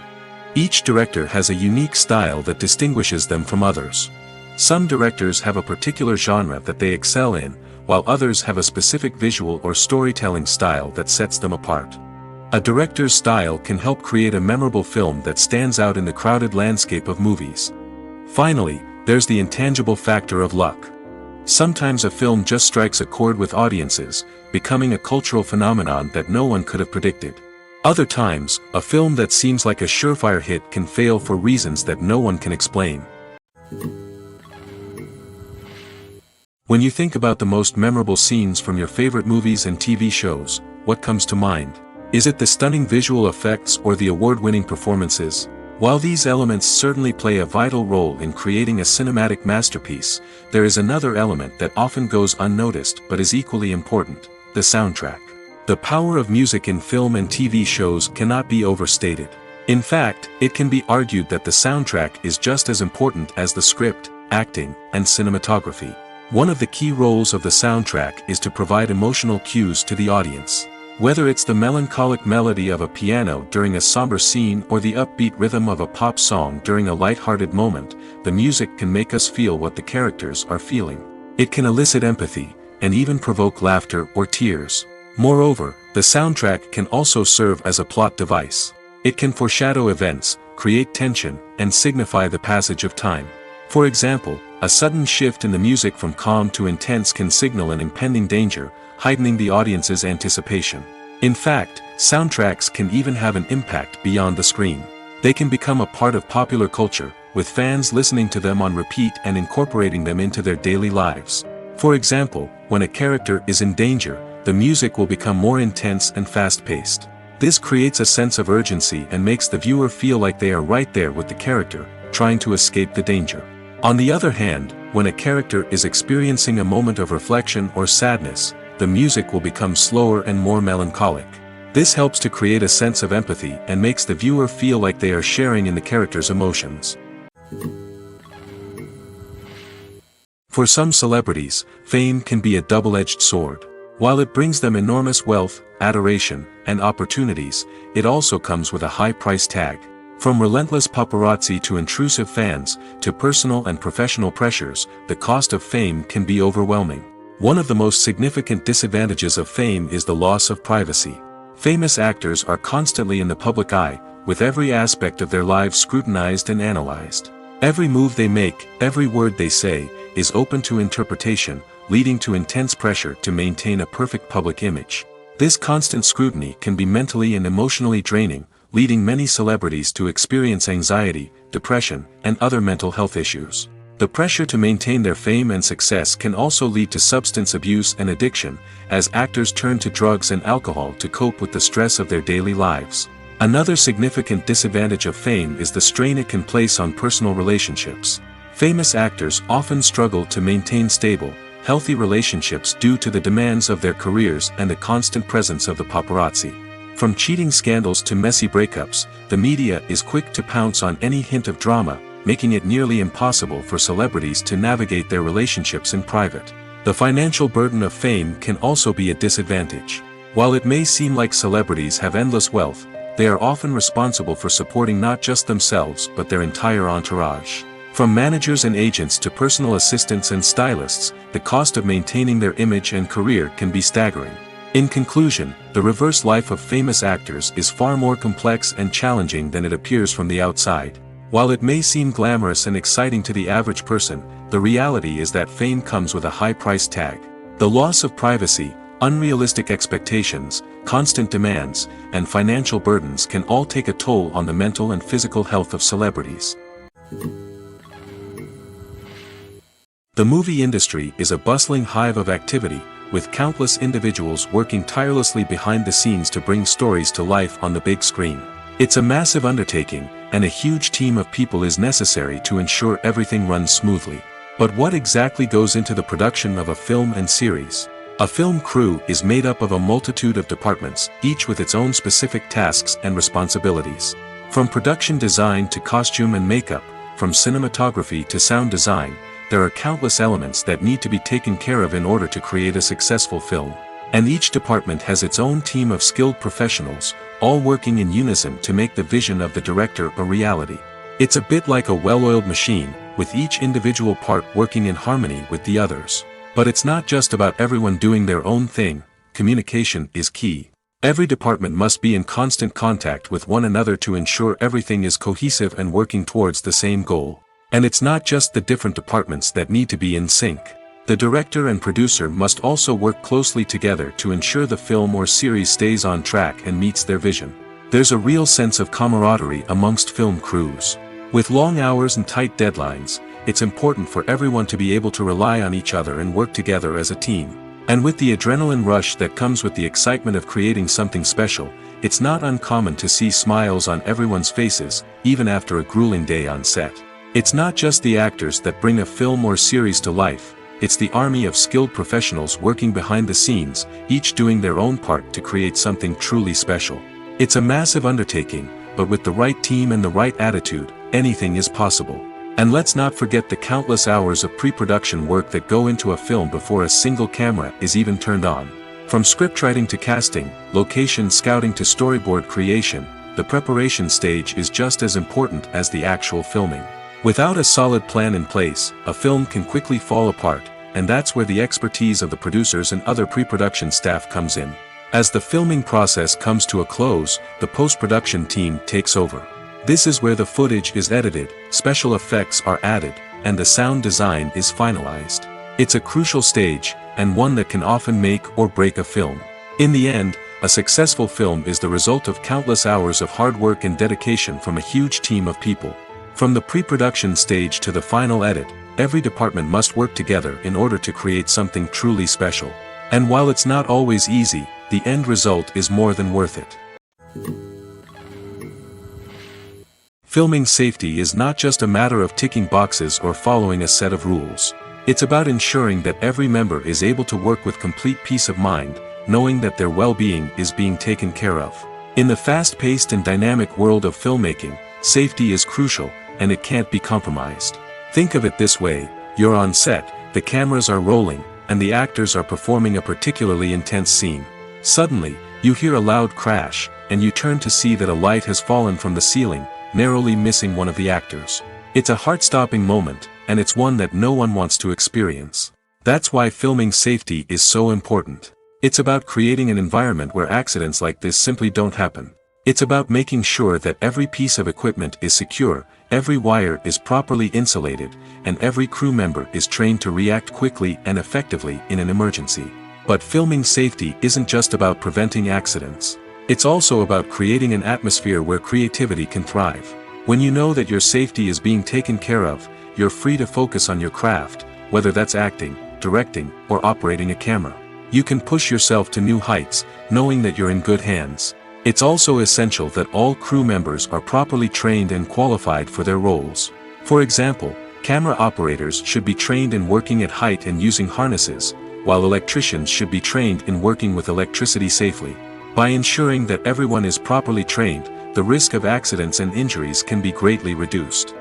[SPEAKER 1] Each director has a unique style that distinguishes them from others. Some directors have a particular genre that they excel in, while others have a specific visual or storytelling style that sets them apart. A director's style can help create a memorable film that stands out in the crowded landscape of movies. Finally, there's the intangible factor of luck. Sometimes a film just strikes a chord with audiences, becoming a cultural phenomenon that no one could have predicted. Other times, a film that seems like a surefire hit can fail for reasons that no one can explain. When you think about the most memorable scenes from your favorite movies and TV shows, what comes to mind? Is it the stunning visual effects or the award-winning performances? While these elements certainly play a vital role in creating a cinematic masterpiece, there is another element that often goes unnoticed but is equally important: the soundtrack. The power of music in film and TV shows cannot be overstated. In fact, it can be argued that the soundtrack is just as important as the script, acting, and cinematography. One of the key roles of the soundtrack is to provide emotional cues to the audience. Whether it's the melancholic melody of a piano during a somber scene or the upbeat rhythm of a pop song during a light-hearted moment, the music can make us feel what the characters are feeling. It can elicit empathy, and even provoke laughter or tears. Moreover, the soundtrack can also serve as a plot device. It can foreshadow events, create tension, and signify the passage of time. For example, a sudden shift in the music from calm to intense can signal an impending danger, heightening the audience's anticipation. In fact, soundtracks can even have an impact beyond the screen. They can become a part of popular culture, with fans listening to them on repeat and incorporating them into their daily lives. For example, when a character is in danger, the music will become more intense and fast-paced. This creates a sense of urgency and makes the viewer feel like they are right there with the character, trying to escape the danger. On the other hand, when a character is experiencing a moment of reflection or sadness, the music will become slower and more melancholic. This helps to create a sense of empathy and makes the viewer feel like they are sharing in the character's emotions. For some celebrities, fame can be a double-edged sword. While it brings them enormous wealth, adoration, and opportunities, it also comes with a high price tag. From relentless paparazzi to intrusive fans, to personal and professional pressures, the cost of fame can be overwhelming. One of the most significant disadvantages of fame is the loss of privacy. Famous actors are constantly in the public eye, with every aspect of their lives scrutinized and analyzed. Every move they make, every word they say, is open to interpretation, leading to intense pressure to maintain a perfect public image. This constant scrutiny can be mentally and emotionally draining, leading many celebrities to experience anxiety, depression, and other mental health issues. The pressure to maintain their fame and success can also lead to substance abuse and addiction, as actors turn to drugs and alcohol to cope with the stress of their daily lives. Another significant disadvantage of fame is the strain it can place on personal relationships. Famous actors often struggle to maintain stable, healthy relationships due to the demands of their careers and the constant presence of the paparazzi. From cheating scandals to messy breakups, the media is quick to pounce on any hint of drama, making it nearly impossible for celebrities to navigate their relationships in private. The financial burden of fame can also be a disadvantage. While it may seem like celebrities have endless wealth, they are often responsible for supporting not just themselves but their entire entourage. From managers and agents to personal assistants and stylists, the cost of maintaining their image and career can be staggering. In conclusion, the reverse life of famous actors is far more complex and challenging than it appears from the outside. While it may seem glamorous and exciting to the average person, the reality is that fame comes with a high price tag. The loss of privacy, unrealistic expectations, constant demands, and financial burdens can all take a toll on the mental and physical health of celebrities. The movie industry is a bustling hive of activity, with countless individuals working tirelessly behind the scenes to bring stories to life on the big screen. It's a massive undertaking, and a huge team of people is necessary to ensure everything runs smoothly. But what exactly goes into the production of a film and series? A film crew is made up of a multitude of departments, each with its own specific tasks and responsibilities. From production design to costume and makeup, from cinematography to sound design, there are countless elements that need to be taken care of in order to create a successful film. And each department has its own team of skilled professionals, all working in unison to make the vision of the director a reality. It's a bit like a well-oiled machine, with each individual part working in harmony with the others. But it's not just about everyone doing their own thing. Communication is key. Every department must be in constant contact with one another to ensure everything is cohesive and working towards the same goal. And it's not just the different departments that need to be in sync. The director and producer must also work closely together to ensure the film or series stays on track and meets their vision. There's a real sense of camaraderie amongst film crews. With long hours and tight deadlines, it's important for everyone to be able to rely on each other and work together as a team. And with the adrenaline rush that comes with the excitement of creating something special, it's not uncommon to see smiles on everyone's faces, even after a grueling day on set. It's not just the actors that bring a film or series to life, it's the army of skilled professionals working behind the scenes, each doing their own part to create something truly special. It's a massive undertaking, but with the right team and the right attitude, anything is possible. And let's not forget the countless hours of pre-production work that go into a film before a single camera is even turned on. From scriptwriting to casting, location scouting to storyboard creation, the preparation stage is just as important as the actual filming. Without a solid plan in place, a film can quickly fall apart, and that's where the expertise of the producers and other pre-production staff comes in. As the filming process comes to a close, the post-production team takes over. This is where the footage is edited, special effects are added, and the sound design is finalized. It's a crucial stage, and one that can often make or break a film. In the end, a successful film is the result of countless hours of hard work and dedication from a huge team of people. From the pre-production stage to the final edit, every department must work together in order to create something truly special. And while it's not always easy, the end result is more than worth it. Filming safety is not just a matter of ticking boxes or following a set of rules. It's about ensuring that every member is able to work with complete peace of mind, knowing that their well-being is being taken care of. In the fast-paced and dynamic world of filmmaking, safety is crucial, and it can't be compromised. Think of it this way: you're on set, the cameras are rolling, and the actors are performing a particularly intense scene. Suddenly, you hear a loud crash, and you turn to see that a light has fallen from the ceiling, narrowly missing one of the actors. It's a heart-stopping moment, and it's one that no one wants to experience. That's why filming safety is so important. It's about creating an environment where accidents like this simply don't happen. It's about making sure that every piece of equipment is secure, every wire is properly insulated, and every crew member is trained to react quickly and effectively in an emergency. But filming safety isn't just about preventing accidents. It's also about creating an atmosphere where creativity can thrive. When you know that your safety is being taken care of, you're free to focus on your craft, whether that's acting, directing, or operating a camera. You can push yourself to new heights, knowing that you're in good hands. It's also essential that all crew members are properly trained and qualified for their roles. For example, camera operators should be trained in working at height and using harnesses, while electricians should be trained in working with electricity safely. By ensuring that everyone is properly trained, the risk of accidents and injuries can be greatly reduced.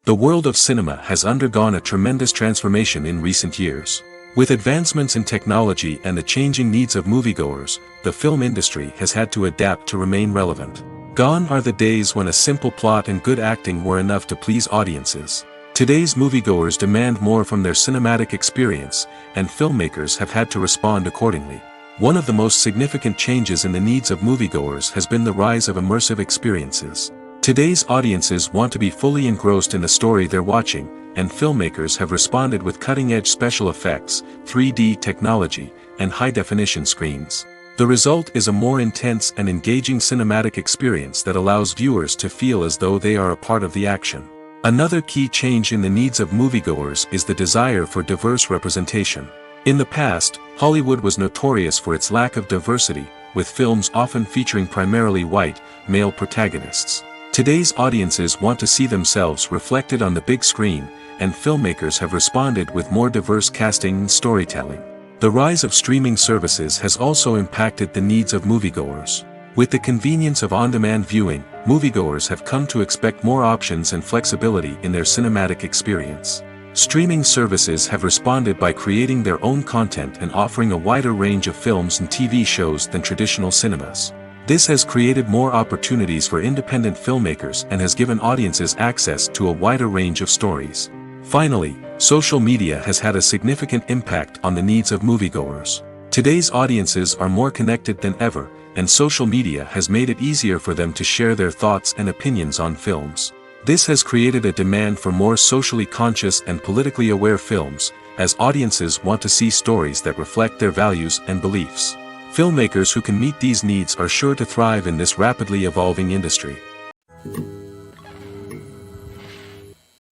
[SPEAKER 1] The world of cinema has undergone a tremendous transformation in recent years. With advancements in technology and the changing needs of moviegoers, the film industry has had to adapt to remain relevant. Gone are the days when a simple plot and good acting were enough to please audiences. Today's moviegoers demand more from their cinematic experience, and filmmakers have had to respond accordingly. One of the most significant changes in the needs of moviegoers has been the rise of immersive experiences. Today's audiences want to be fully engrossed in the story they're watching, and filmmakers have responded with cutting-edge special effects, 3D technology, and high-definition screens. The result is a more intense and engaging cinematic experience that allows viewers to feel as though they are a part of the action. Another key change in the needs of moviegoers is the desire for diverse representation. In the past, Hollywood was notorious for its lack of diversity, with films often featuring primarily white, male protagonists. Today's audiences want to see themselves reflected on the big screen, and filmmakers have responded with more diverse casting and storytelling. The rise of streaming services has also impacted the needs of moviegoers. With the convenience of on-demand viewing, moviegoers have come to expect more options and flexibility in their cinematic experience. Streaming services have responded by creating their own content and offering a wider range of films and TV shows than traditional cinemas. This has created more opportunities for independent filmmakers and has given audiences access to a wider range of stories. Finally, social media has had a significant impact on the needs of moviegoers. Today's audiences are more connected than ever, and social media has made it easier for them to share their thoughts and opinions on films. This has created a demand for more socially conscious and politically aware films, as audiences want to see stories that reflect their values and beliefs. Filmmakers who can meet these needs are sure to thrive in this rapidly evolving industry.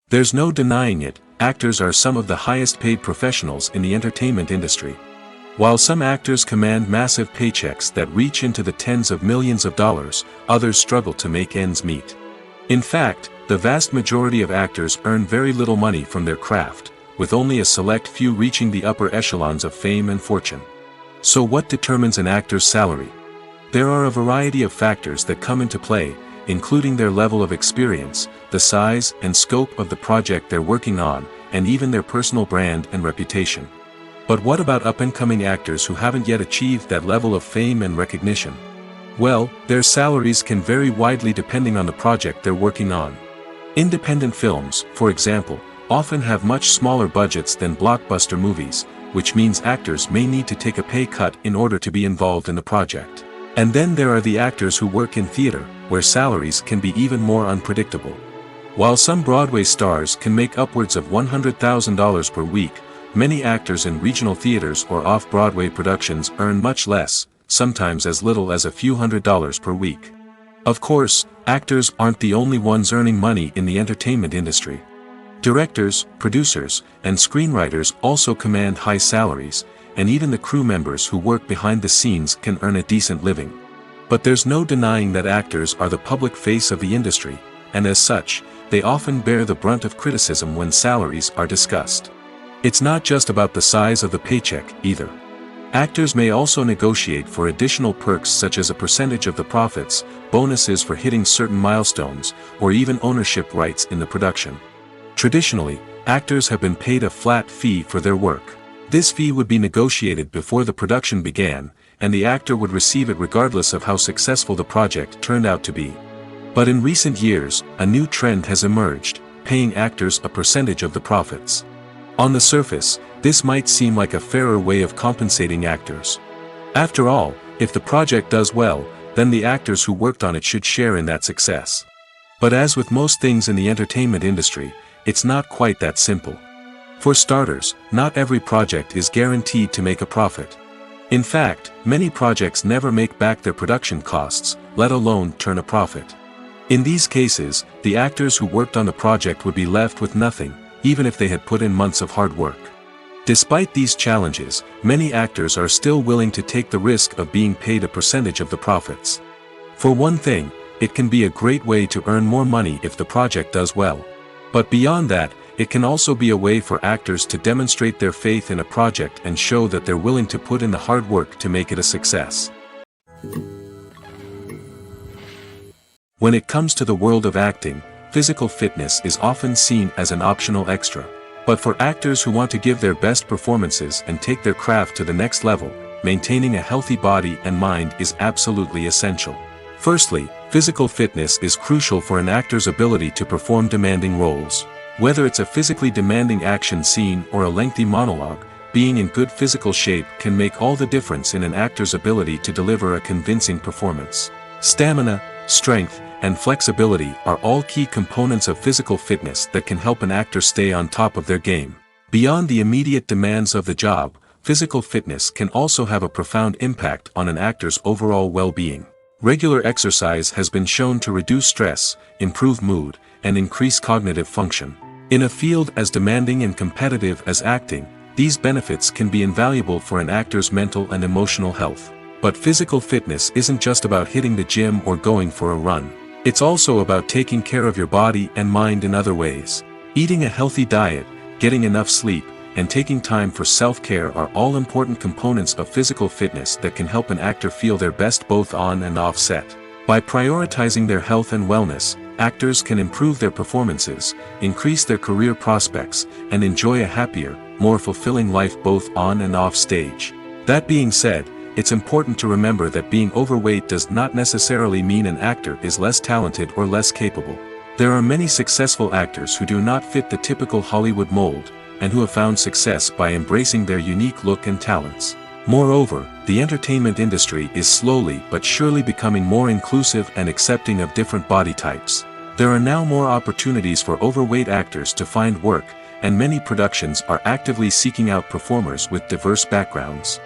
[SPEAKER 1] There's no denying it, actors are some of the highest paid professionals in the entertainment industry. While some actors command massive paychecks that reach into the tens of millions of dollars, others struggle to make ends meet. In fact, the vast majority of actors earn very little money from their craft, with only a select few reaching the upper echelons of fame and fortune. So what determines an actor's salary? There are a variety of factors that come into play, including their level of experience, the size and scope of the project they're working on, and even their personal brand and reputation. But what about up-and-coming actors who haven't yet achieved that level of fame and recognition? Well, their salaries can vary widely depending on the project they're working on. Independent films, for example, often have much smaller budgets than blockbuster movies, which means actors may need to take a pay cut in order to be involved in the project. And then there are the actors who work in theater, where salaries can be even more unpredictable. While some Broadway stars can make upwards of $100,000 per week, many actors in regional theaters or off-Broadway productions earn much less, sometimes as little as a few $100s per week. Of course, actors aren't the only ones earning money in the entertainment industry. Directors, producers, and screenwriters also command high salaries, and even the crew members who work behind the scenes can earn a decent living. But there's no denying that actors are the public face of the industry, and as such, they often bear the brunt of criticism when salaries are discussed. It's not just about the size of the paycheck, either. Actors may also negotiate for additional perks such as a percentage of the profits, bonuses for hitting certain milestones, or even ownership rights in the production. Traditionally, actors have been paid a flat fee for their work. This fee would be negotiated before the production began, and the actor would receive it regardless of how successful the project turned out to be. But in recent years, a new trend has emerged, paying actors a percentage of the profits. On the surface, this might seem like a fairer way of compensating actors. After all, if the project does well, then the actors who worked on it should share in that success. But as with most things in the entertainment industry, it's not quite that simple. For starters, not every project is guaranteed to make a profit. In fact, many projects never make back their production costs, let alone turn a profit. In these cases, the actors who worked on the project would be left with nothing, even if they had put in months of hard work. Despite these challenges, many actors are still willing to take the risk of being paid a percentage of the profits. For one thing, it can be a great way to earn more money if the project does well. But beyond that, it can also be a way for actors to demonstrate their faith in a project and show that they're willing to put in the hard work to make it a success. When it comes to the world of acting, physical fitness is often seen as an optional extra. But for actors who want to give their best performances and take their craft to the next level, maintaining a healthy body and mind is absolutely essential. Firstly, physical fitness is crucial for an actor's ability to perform demanding roles. Whether it's a physically demanding action scene or a lengthy monologue, being in good physical shape can make all the difference in an actor's ability to deliver a convincing performance. Stamina, strength, and flexibility are all key components of physical fitness that can help an actor stay on top of their game. Beyond the immediate demands of the job, physical fitness can also have a profound impact on an actor's overall well-being. Regular exercise has been shown to reduce stress, improve mood, and increase cognitive function. In a field as demanding and competitive as acting, these benefits can be invaluable for an actor's mental and emotional health. But physical fitness isn't just about hitting the gym or going for a run. It's also about taking care of your body and mind in other ways. Eating a healthy diet, getting enough sleep, and taking time for self-care are all important components of physical fitness that can help an actor feel their best both on and off set. By prioritizing their health and wellness, actors can improve their performances, increase their career prospects, and enjoy a happier, more fulfilling life both on and off stage. That being said, it's important to remember that being overweight does not necessarily mean an actor is less talented or less capable. There are many successful actors who do not fit the typical Hollywood mold, and who have found success by embracing their unique look and talents. Moreover, the entertainment industry is slowly but surely becoming more inclusive and accepting of different body types. There are now more opportunities for overweight actors to find work, and many productions are actively seeking out performers with diverse backgrounds.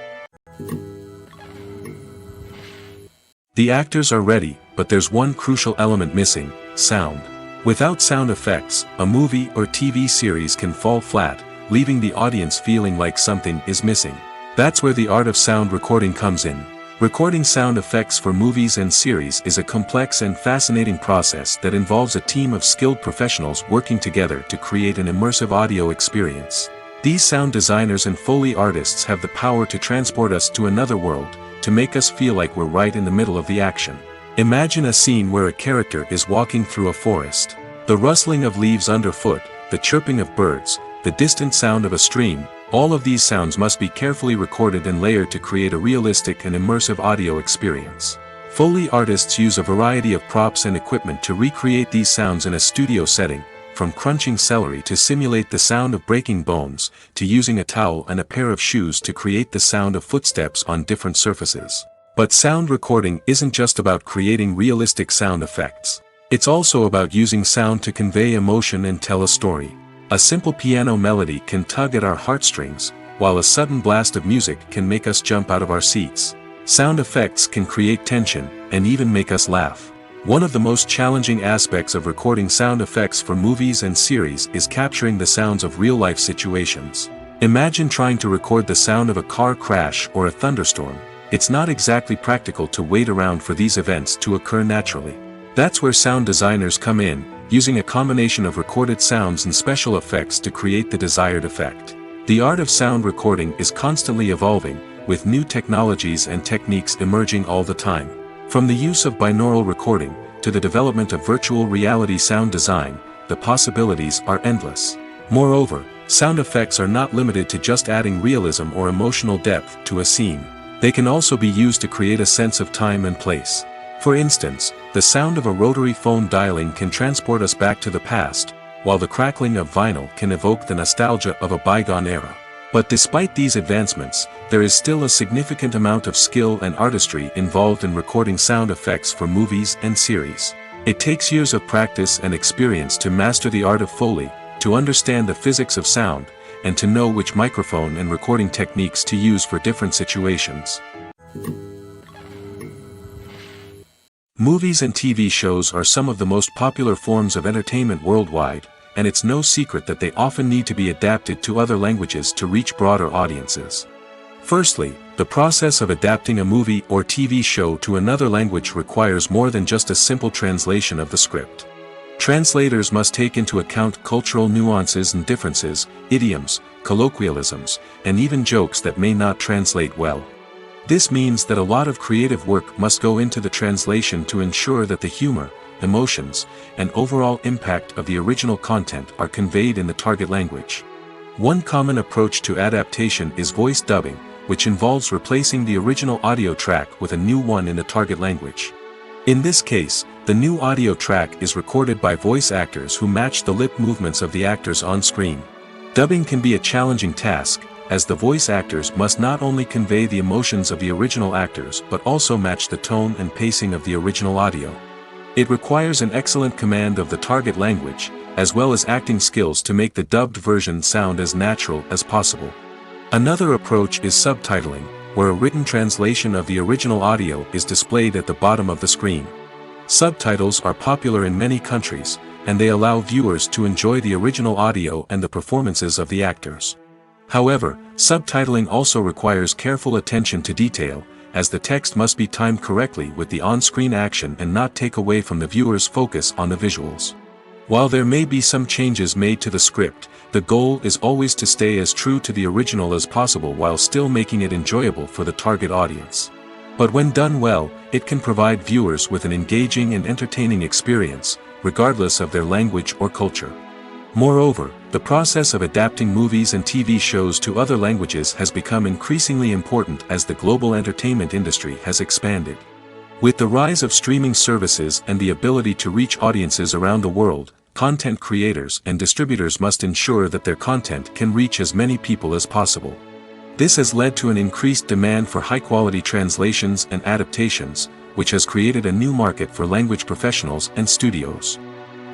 [SPEAKER 1] The actors are ready, but there's one crucial element missing: sound. Without sound effects, a movie or TV series can fall flat, leaving the audience feeling like something is missing. That's where the art of sound recording comes in. Recording sound effects for movies and series is a complex and fascinating process that involves a team of skilled professionals working together to create an immersive audio experience. These sound designers and Foley artists have the power to transport us to another world, to make us feel like we're right in the middle of the action. Imagine a scene where a character is walking through a forest. The rustling of leaves underfoot, the chirping of birds, the distant sound of a stream, all of these sounds must be carefully recorded and layered to create a realistic and immersive audio experience. Foley artists use a variety of props and equipment to recreate these sounds in a studio setting, from crunching celery to simulate the sound of breaking bones, to using a towel and a pair of shoes to create the sound of footsteps on different surfaces. But sound recording isn't just about creating realistic sound effects. It's also about using sound to convey emotion and tell a story. A simple piano melody can tug at our heartstrings, while a sudden blast of music can make us jump out of our seats. Sound effects can create tension, and even make us laugh. One of the most challenging aspects of recording sound effects for movies and series is capturing the sounds of real-life situations. Imagine trying to record the sound of a car crash or a thunderstorm. It's not exactly practical to wait around for these events to occur naturally. That's where sound designers come in, using a combination of recorded sounds and special effects to create the desired effect. The art of sound recording is constantly evolving, with new technologies and techniques emerging all the time. From the use of binaural recording, to the development of virtual reality sound design, the possibilities are endless. Moreover, sound effects are not limited to just adding realism or emotional depth to a scene. They can also be used to create a sense of time and place. For instance, the sound of a rotary phone dialing can transport us back to the past, while the crackling of vinyl can evoke the nostalgia of a bygone era. But despite these advancements, there is still a significant amount of skill and artistry involved in recording sound effects for movies and series. It takes years of practice and experience to master the art of Foley, to understand the physics of sound, and to know which microphone and recording techniques to use for different situations. Movies and TV shows are some of the most popular forms of entertainment worldwide, and it's no secret that they often need to be adapted to other languages to reach broader audiences. Firstly, the process of adapting a movie or TV show to another language requires more than just a simple translation of the script. Translators must take into account cultural nuances and differences, idioms, colloquialisms, and even jokes that may not translate well. This means that a lot of creative work must go into the translation to ensure that the humor, emotions, and overall impact of the original content are conveyed in the target language. One common approach to adaptation is voice dubbing, which involves replacing the original audio track with a new one in the target language. In this case, the new audio track is recorded by voice actors who match the lip movements of the actors on screen. Dubbing can be a challenging task, as the voice actors must not only convey the emotions of the original actors but also match the tone and pacing of the original audio. It requires an excellent command of the target language, as well as acting skills to make the dubbed version sound as natural as possible. Another approach is subtitling, where a written translation of the original audio is displayed at the bottom of the screen. Subtitles are popular in many countries, and they allow viewers to enjoy the original audio and the performances of the actors. However, subtitling also requires careful attention to detail, as the text must be timed correctly with the on-screen action and not take away from the viewer's focus on the visuals. While there may be some changes made to the script, the goal is always to stay as true to the original as possible while still making it enjoyable for the target audience. But when done well, it can provide viewers with an engaging and entertaining experience, regardless of their language or culture. Moreover, the process of adapting movies and TV shows to other languages has become increasingly important as the global entertainment industry has expanded. With the rise of streaming services and the ability to reach audiences around the world, content creators and distributors must ensure that their content can reach as many people as possible. This has led to an increased demand for high-quality translations and adaptations, which has created a new market for language professionals and studios.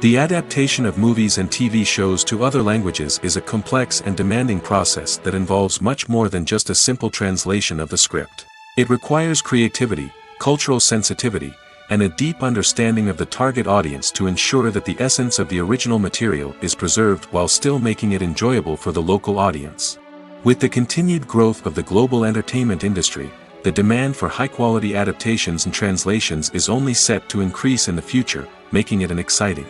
[SPEAKER 1] The adaptation of movies and TV shows to other languages is a complex and demanding process that involves much more than just a simple translation of the script. It requires creativity, cultural sensitivity, and a deep understanding of the target audience to ensure that the essence of the original material is preserved while still making it enjoyable for the local audience. With the continued growth of the global entertainment industry, the demand for high-quality adaptations and translations is only set to increase in the future, making it an exciting.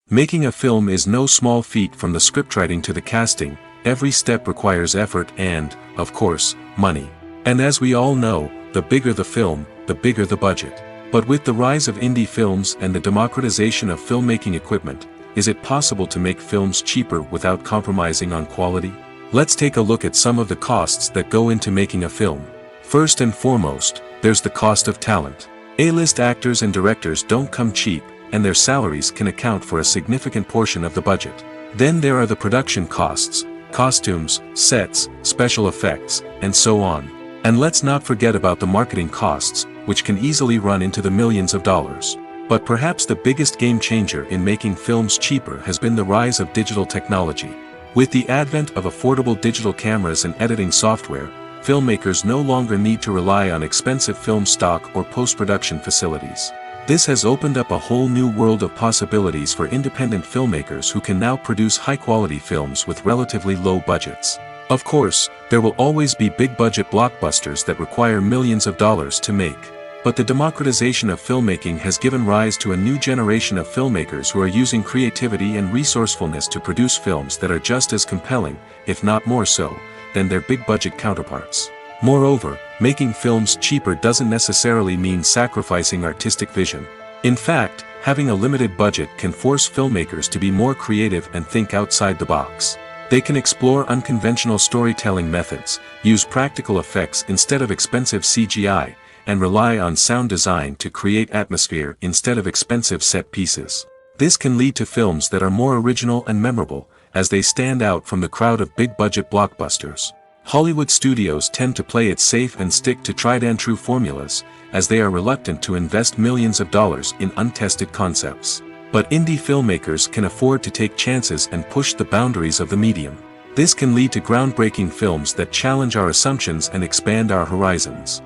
[SPEAKER 1] Making a film is no small feat. From the scriptwriting to the casting, every step requires effort and, of course, money. And as we all know, the bigger the film, the bigger the budget. But with the rise of indie films and the democratization of filmmaking equipment, is it possible to make films cheaper without compromising on quality? Let's take a look at some of the costs that go into making a film. First and foremost, there's the cost of talent. A-list actors and directors don't come cheap, and their salaries can account for a significant portion of the budget. Then there are the production costs, costumes, sets, special effects, and so on. And let's not forget about the marketing costs, which can easily run into the millions of dollars. But perhaps the biggest game changer in making films cheaper has been the rise of digital technology. With the advent of affordable digital cameras and editing software, filmmakers no longer need to rely on expensive film stock or post-production facilities. This has opened up a whole new world of possibilities for independent filmmakers who can now produce high-quality films with relatively low budgets. Of course, there will always be big-budget blockbusters that require millions of dollars to make. But the democratization of filmmaking has given rise to a new generation of filmmakers who are using creativity and resourcefulness to produce films that are just as compelling, if not more so, than their big-budget counterparts. Moreover, making films cheaper doesn't necessarily mean sacrificing artistic vision. In fact, having a limited budget can force filmmakers to be more creative and think outside the box. They can explore unconventional storytelling methods, use practical effects instead of expensive CGI, and rely on sound design to create atmosphere instead of expensive set pieces. This can lead to films that are more original and memorable, as they stand out from the crowd of big-budget blockbusters. Hollywood studios tend to play it safe and stick to tried-and-true formulas, as they are reluctant to invest millions of dollars in untested concepts. But indie filmmakers can afford to take chances and push the boundaries of the medium. This can lead to groundbreaking films that challenge our assumptions and expand our horizons.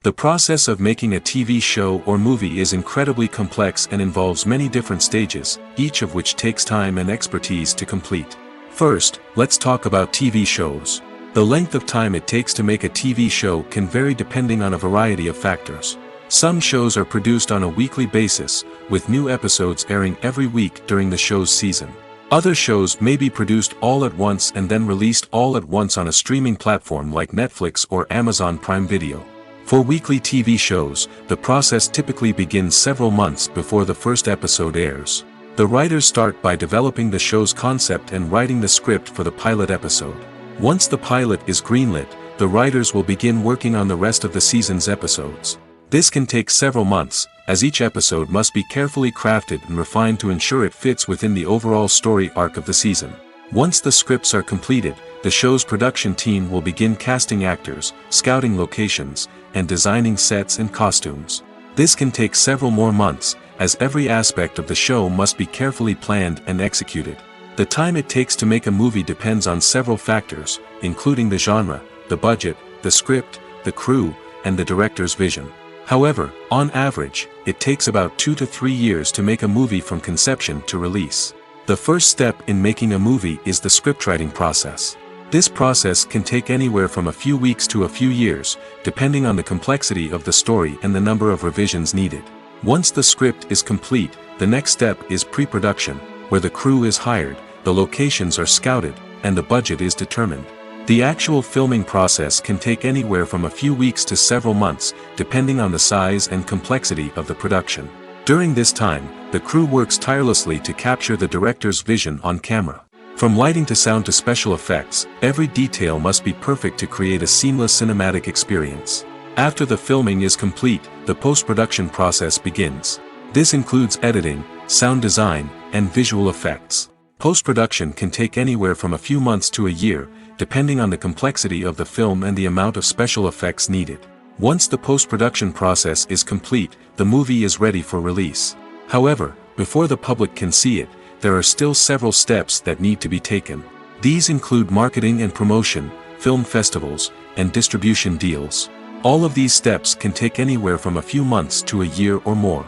[SPEAKER 1] The process of making a TV show or movie is incredibly complex and involves many different stages, each of which takes time and expertise to complete. First, let's talk about TV shows. The length of time it takes to make a TV show can vary depending on a variety of factors. Some shows are produced on a weekly basis, with new episodes airing every week during the show's season. Other shows may be produced all at once and then released all at once on a streaming platform like Netflix or Amazon Prime Video. For weekly TV shows, the process typically begins several months before the first episode airs. The writers start by developing the show's concept and writing the script for the pilot episode. Once the pilot is greenlit, the writers will begin working on the rest of the season's episodes. This can take several months, as each episode must be carefully crafted and refined to ensure it fits within the overall story arc of the season. Once the scripts are completed, the show's production team will begin casting actors, scouting locations, and designing sets and costumes. This can take several more months, as every aspect of the show must be carefully planned and executed. The time it takes to make a movie depends on several factors, including the genre, the budget, the script, the crew, and the director's vision. However, on average, it takes about 2 to 3 years to make a movie from conception to release. The first step in making a movie is the scriptwriting process. This process can take anywhere from a few weeks to a few years, depending on the complexity of the story and the number of revisions needed. Once the script is complete, the next step is pre-production, where the crew is hired, the locations are scouted, and the budget is determined. The actual filming process can take anywhere from a few weeks to several months, depending on the size and complexity of the production. During this time, the crew works tirelessly to capture the director's vision on camera. From lighting to sound to special effects, every detail must be perfect to create a seamless cinematic experience. After the filming is complete, the post-production process begins. This includes editing, sound design, and visual effects. Post-production can take anywhere from a few months to a year, depending on the complexity of the film and the amount of special effects needed. Once the post-production process is complete, the movie is ready for release. However, before the public can see it, there are still several steps that need to be taken. These include marketing and promotion, film festivals, and distribution deals. All of these steps can take anywhere from a few months to a year or more.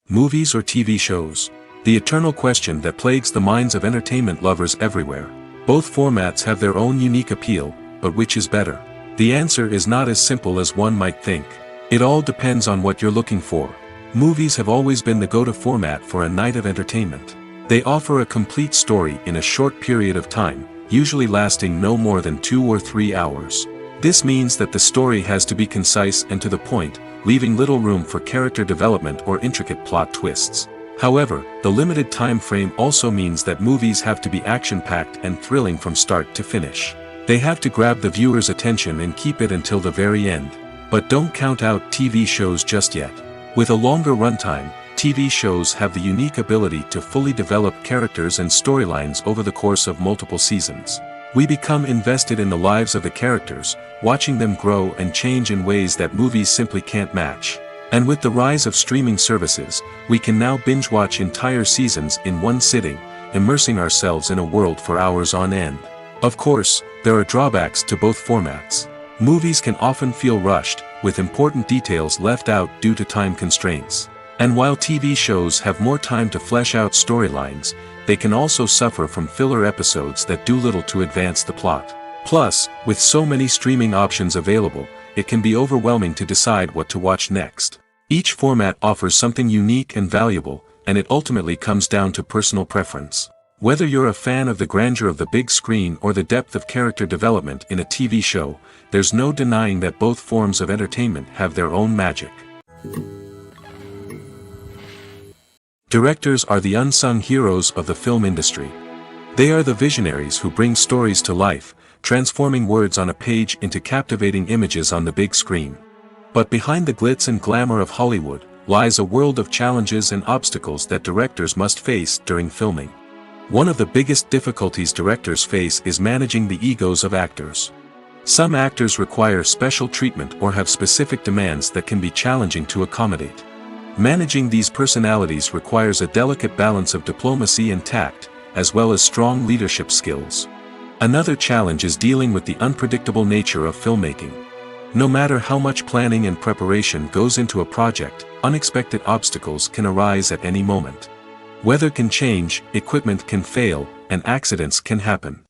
[SPEAKER 1] Movies or TV shows? The eternal question that plagues the minds of entertainment lovers everywhere. Both formats have their own unique appeal, but which is better? The answer is not as simple as one might think. It all depends on what you're looking for. Movies have always been the go-to format for a night of entertainment. They offer a complete story in a short period of time, usually lasting no more than 2 or 3 hours. This means that the story has to be concise and to the point, leaving little room for character development or intricate plot twists. However, the limited time frame also means that movies have to be action-packed and thrilling from start to finish. They have to grab the viewer's attention and keep it until the very end. But don't count out TV shows just yet. With a longer runtime, TV shows have the unique ability to fully develop characters and storylines over the course of multiple seasons. We become invested in the lives of the characters, watching them grow and change in ways that movies simply can't match. And with the rise of streaming services, we can now binge-watch entire seasons in one sitting, immersing ourselves in a world for hours on end. Of course, there are drawbacks to both formats. Movies can often feel rushed, with important details left out due to time constraints. And while TV shows have more time to flesh out storylines, they can also suffer from filler episodes that do little to advance the plot. Plus, with so many streaming options available, it can be overwhelming to decide what to watch next. Each format offers something unique and valuable, and it ultimately comes down to personal preference. Whether you're a fan of the grandeur of the big screen or the depth of character development in a TV show, there's no denying that both forms of entertainment have their own magic. Directors are the unsung heroes of the film industry. They are the visionaries who bring stories to life, transforming words on a page into captivating images on the big screen. But behind the glitz and glamour of Hollywood, lies a world of challenges and obstacles that directors must face during filming. One of the biggest difficulties directors face is managing the egos of actors. Some actors require special treatment or have specific demands that can be challenging to accommodate. Managing these personalities requires a delicate balance of diplomacy and tact, as well as strong leadership skills. Another challenge is dealing with the unpredictable nature of filmmaking. No matter how much planning and preparation goes into a project, unexpected obstacles can arise at any moment. Weather can change, equipment can fail, and accidents can happen.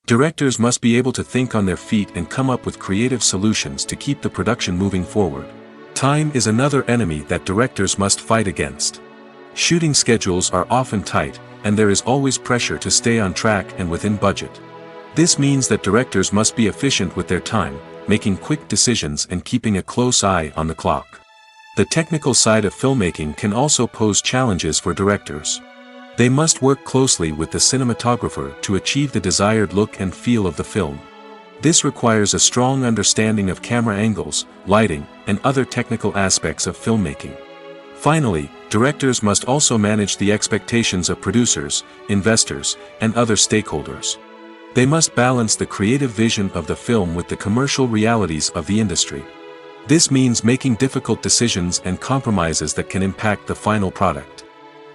[SPEAKER 1] Directors must be able to think on their feet and come up with creative solutions to keep the production moving forward. Time is another enemy that directors must fight against. Shooting schedules are often tight, and there is always pressure to stay on track and within budget. This means that directors must be efficient with their time, making quick decisions and keeping a close eye on the clock. The technical side of filmmaking can also pose challenges for directors. They must work closely with the cinematographer to achieve the desired look and feel of the film. This requires a strong understanding of camera angles, lighting, and other technical aspects of filmmaking. Finally, directors must also manage the expectations of producers, investors, and other stakeholders. They must balance the creative vision of the film with the commercial realities of the industry. This means making difficult decisions and compromises that can impact the final product.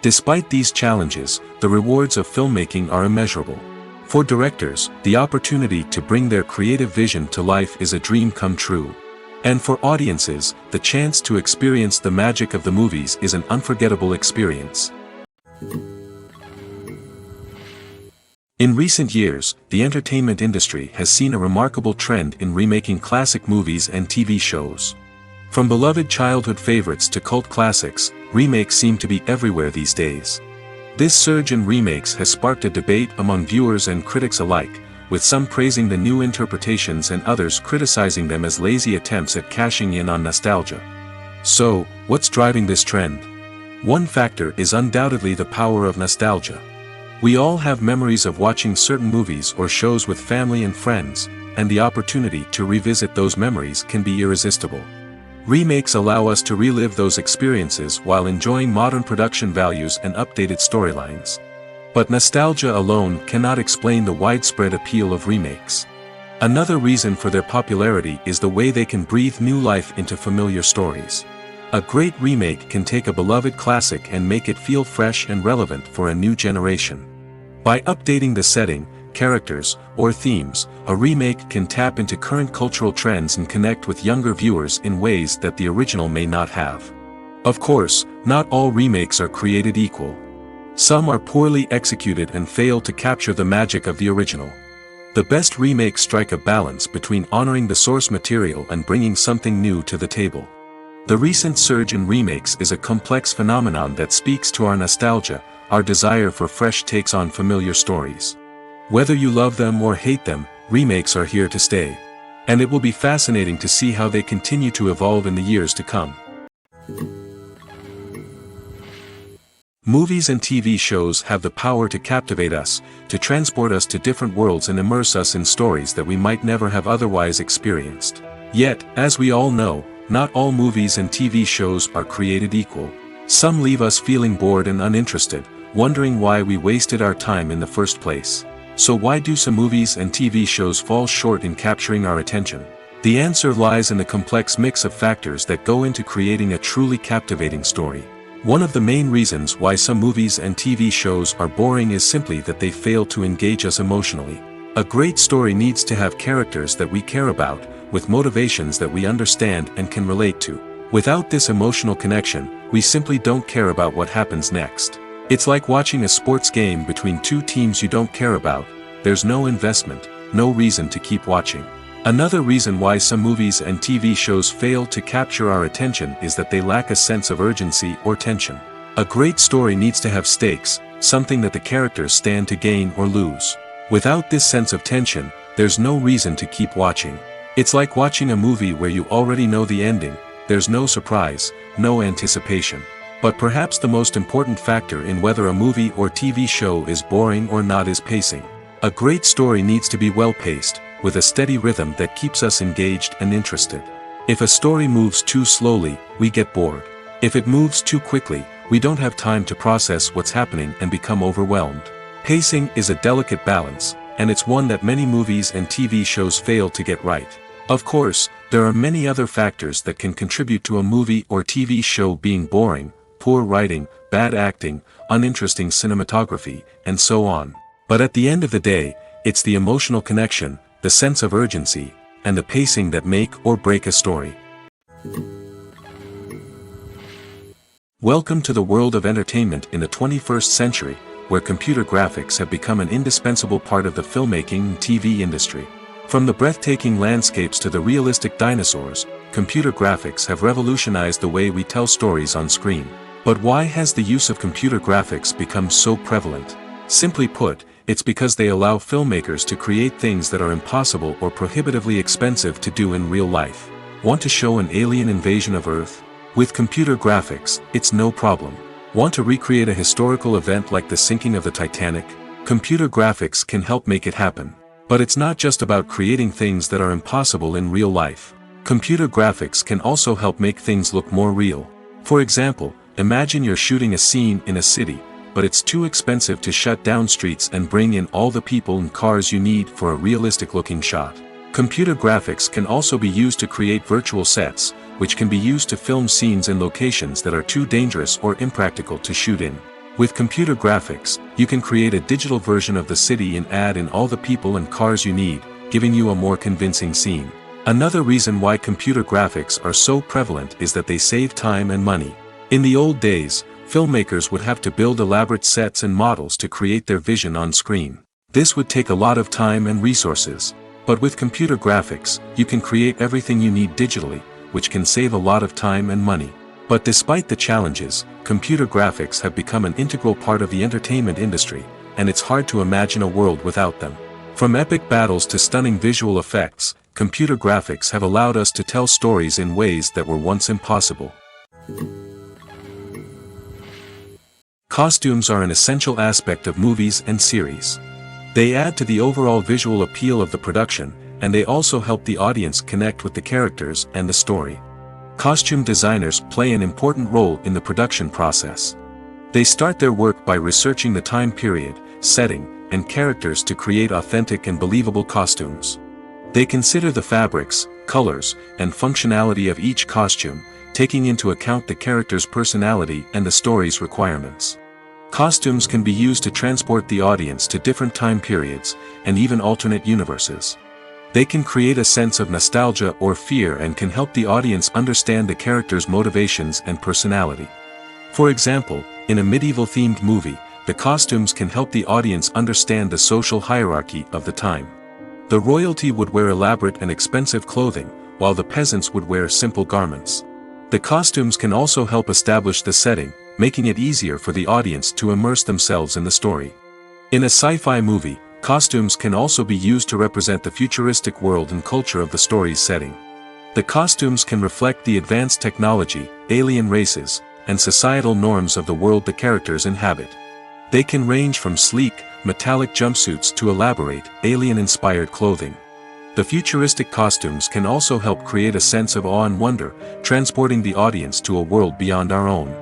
[SPEAKER 1] Despite these challenges, the rewards of filmmaking are immeasurable. For directors, the opportunity to bring their creative vision to life is a dream come true. And for audiences, the chance to experience the magic of the movies is an unforgettable experience. In recent years, the entertainment industry has seen a remarkable trend in remaking classic movies and TV shows. From beloved childhood favorites to cult classics, remakes seem to be everywhere these days. This surge in remakes has sparked a debate among viewers and critics alike, with some praising the new interpretations and others criticizing them as lazy attempts at cashing in on nostalgia. So, what's driving this trend? One factor is undoubtedly the power of nostalgia. We all have memories of watching certain movies or shows with family and friends, and the opportunity to revisit those memories can be irresistible. Remakes allow us to relive those experiences while enjoying modern production values and updated storylines. But nostalgia alone cannot explain the widespread appeal of remakes. Another reason for their popularity is the way they can breathe new life into familiar stories. A great remake can take a beloved classic and make it feel fresh and relevant for a new generation. By updating the setting, characters, or themes, a remake can tap into current cultural trends and connect with younger viewers in ways that the original may not have. Of course, not all remakes are created equal. Some are poorly executed and fail to capture the magic of the original. The best remakes strike a balance between honoring the source material and bringing something new to the table. The recent surge in remakes is a complex phenomenon that speaks to our nostalgia, our desire for fresh takes on familiar stories. Whether you love them or hate them, remakes are here to stay. And it will be fascinating to see how they continue to evolve in the years to come. Movies and TV shows have the power to captivate us, to transport us to different worlds and immerse us in stories that we might never have otherwise experienced. Yet, as we all know, not all movies and TV shows are created equal. Some leave us feeling bored and uninterested, wondering why we wasted our time in the first place. So why do some movies and TV shows fall short in capturing our attention? The answer lies in the complex mix of factors that go into creating a truly captivating story. One of the main reasons why some movies and TV shows are boring is simply that they fail to engage us emotionally. A great story needs to have characters that we care about, with motivations that we understand and can relate to. Without this emotional connection, we simply don't care about what happens next. It's like watching a sports game between two teams you don't care about. There's no investment, no reason to keep watching. Another reason why some movies and TV shows fail to capture our attention is that they lack a sense of urgency or tension. A great story needs to have stakes, something that the characters stand to gain or lose. Without this sense of tension, there's no reason to keep watching. It's like watching a movie where you already know the ending. There's no surprise, no anticipation. But perhaps the most important factor in whether a movie or TV show is boring or not is pacing. A great story needs to be well-paced, with a steady rhythm that keeps us engaged and interested. If a story moves too slowly, we get bored. If it moves too quickly, we don't have time to process what's happening and become overwhelmed. Pacing is a delicate balance, and it's one that many movies and TV shows fail to get right. Of course, there are many other factors that can contribute to a movie or TV show being boring: poor writing, bad acting, uninteresting cinematography, and so on. But at the end of the day, it's the emotional connection, the sense of urgency, and the pacing that make or break a story. Welcome to the world of entertainment in the 21st century, where computer graphics have become an indispensable part of the filmmaking and TV industry. From the breathtaking landscapes to the realistic dinosaurs, computer graphics have revolutionized the way we tell stories on screen. But why has the use of computer graphics become so prevalent? Simply put, it's because they allow filmmakers to create things that are impossible or prohibitively expensive to do in real life. Want to show an alien invasion of Earth? With computer graphics, it's no problem. Want to recreate a historical event like the sinking of the Titanic? Computer graphics can help make it happen. But it's not just about creating things that are impossible in real life. Computer graphics can also help make things look more real. For example, imagine you're shooting a scene in a city, but it's too expensive to shut down streets and bring in all the people and cars you need for a realistic-looking shot. Computer graphics can also be used to create virtual sets, which can be used to film scenes in locations that are too dangerous or impractical to shoot in. With computer graphics, you can create a digital version of the city and add in all the people and cars you need, giving you a more convincing scene. Another reason why computer graphics are so prevalent is that they save time and money. In the old days, filmmakers would have to build elaborate sets and models to create their vision on screen. This would take a lot of time and resources. But with computer graphics, you can create everything you need digitally, which can save a lot of time and money. But despite the challenges, computer graphics have become an integral part of the entertainment industry, and it's hard to imagine a world without them. From epic battles to stunning visual effects, computer graphics have allowed us to tell stories in ways that were once impossible. Costumes are an essential aspect of movies and series. They add to the overall visual appeal of the production, and they also help the audience connect with the characters and the story. Costume designers play an important role in the production process. They start their work by researching the time period, setting, and characters to create authentic and believable costumes. They consider the fabrics, colors, and functionality of each costume, taking into account the character's personality and the story's requirements. Costumes can be used to transport the audience to different time periods, and even alternate universes. They can create a sense of nostalgia or fear and can help the audience understand the character's motivations and personality. For example, in a medieval-themed movie, the costumes can help the audience understand the social hierarchy of the time. The royalty would wear elaborate and expensive clothing, while the peasants would wear simple garments. The costumes can also help establish the setting, making it easier for the audience to immerse themselves in the story. In a sci-fi movie, costumes can also be used to represent the futuristic world and culture of the story's setting. The costumes can reflect the advanced technology, alien races, and societal norms of the world the characters inhabit. They can range from sleek, metallic jumpsuits to elaborate, alien-inspired clothing. The futuristic costumes can also help create a sense of awe and wonder, transporting the audience to a world beyond our own.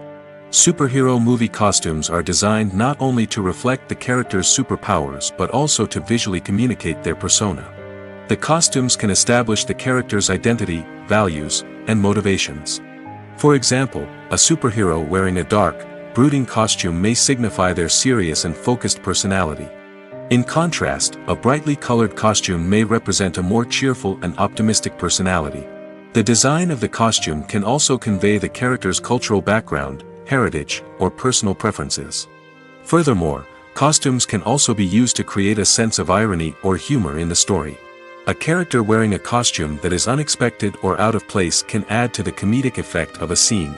[SPEAKER 1] Superhero movie costumes are designed not only to reflect the character's superpowers but also to visually communicate their persona. The costumes can establish the character's identity, values, and motivations. For example, a superhero wearing a dark, brooding costume may signify their serious and focused personality. In contrast, a brightly colored costume may represent a more cheerful and optimistic personality. The design of the costume can also convey the character's cultural background, heritage, or personal preferences. Furthermore, costumes can also be used to create a sense of irony or humor in the story. A character wearing a costume that is unexpected or out of place can add to the comedic effect of a scene.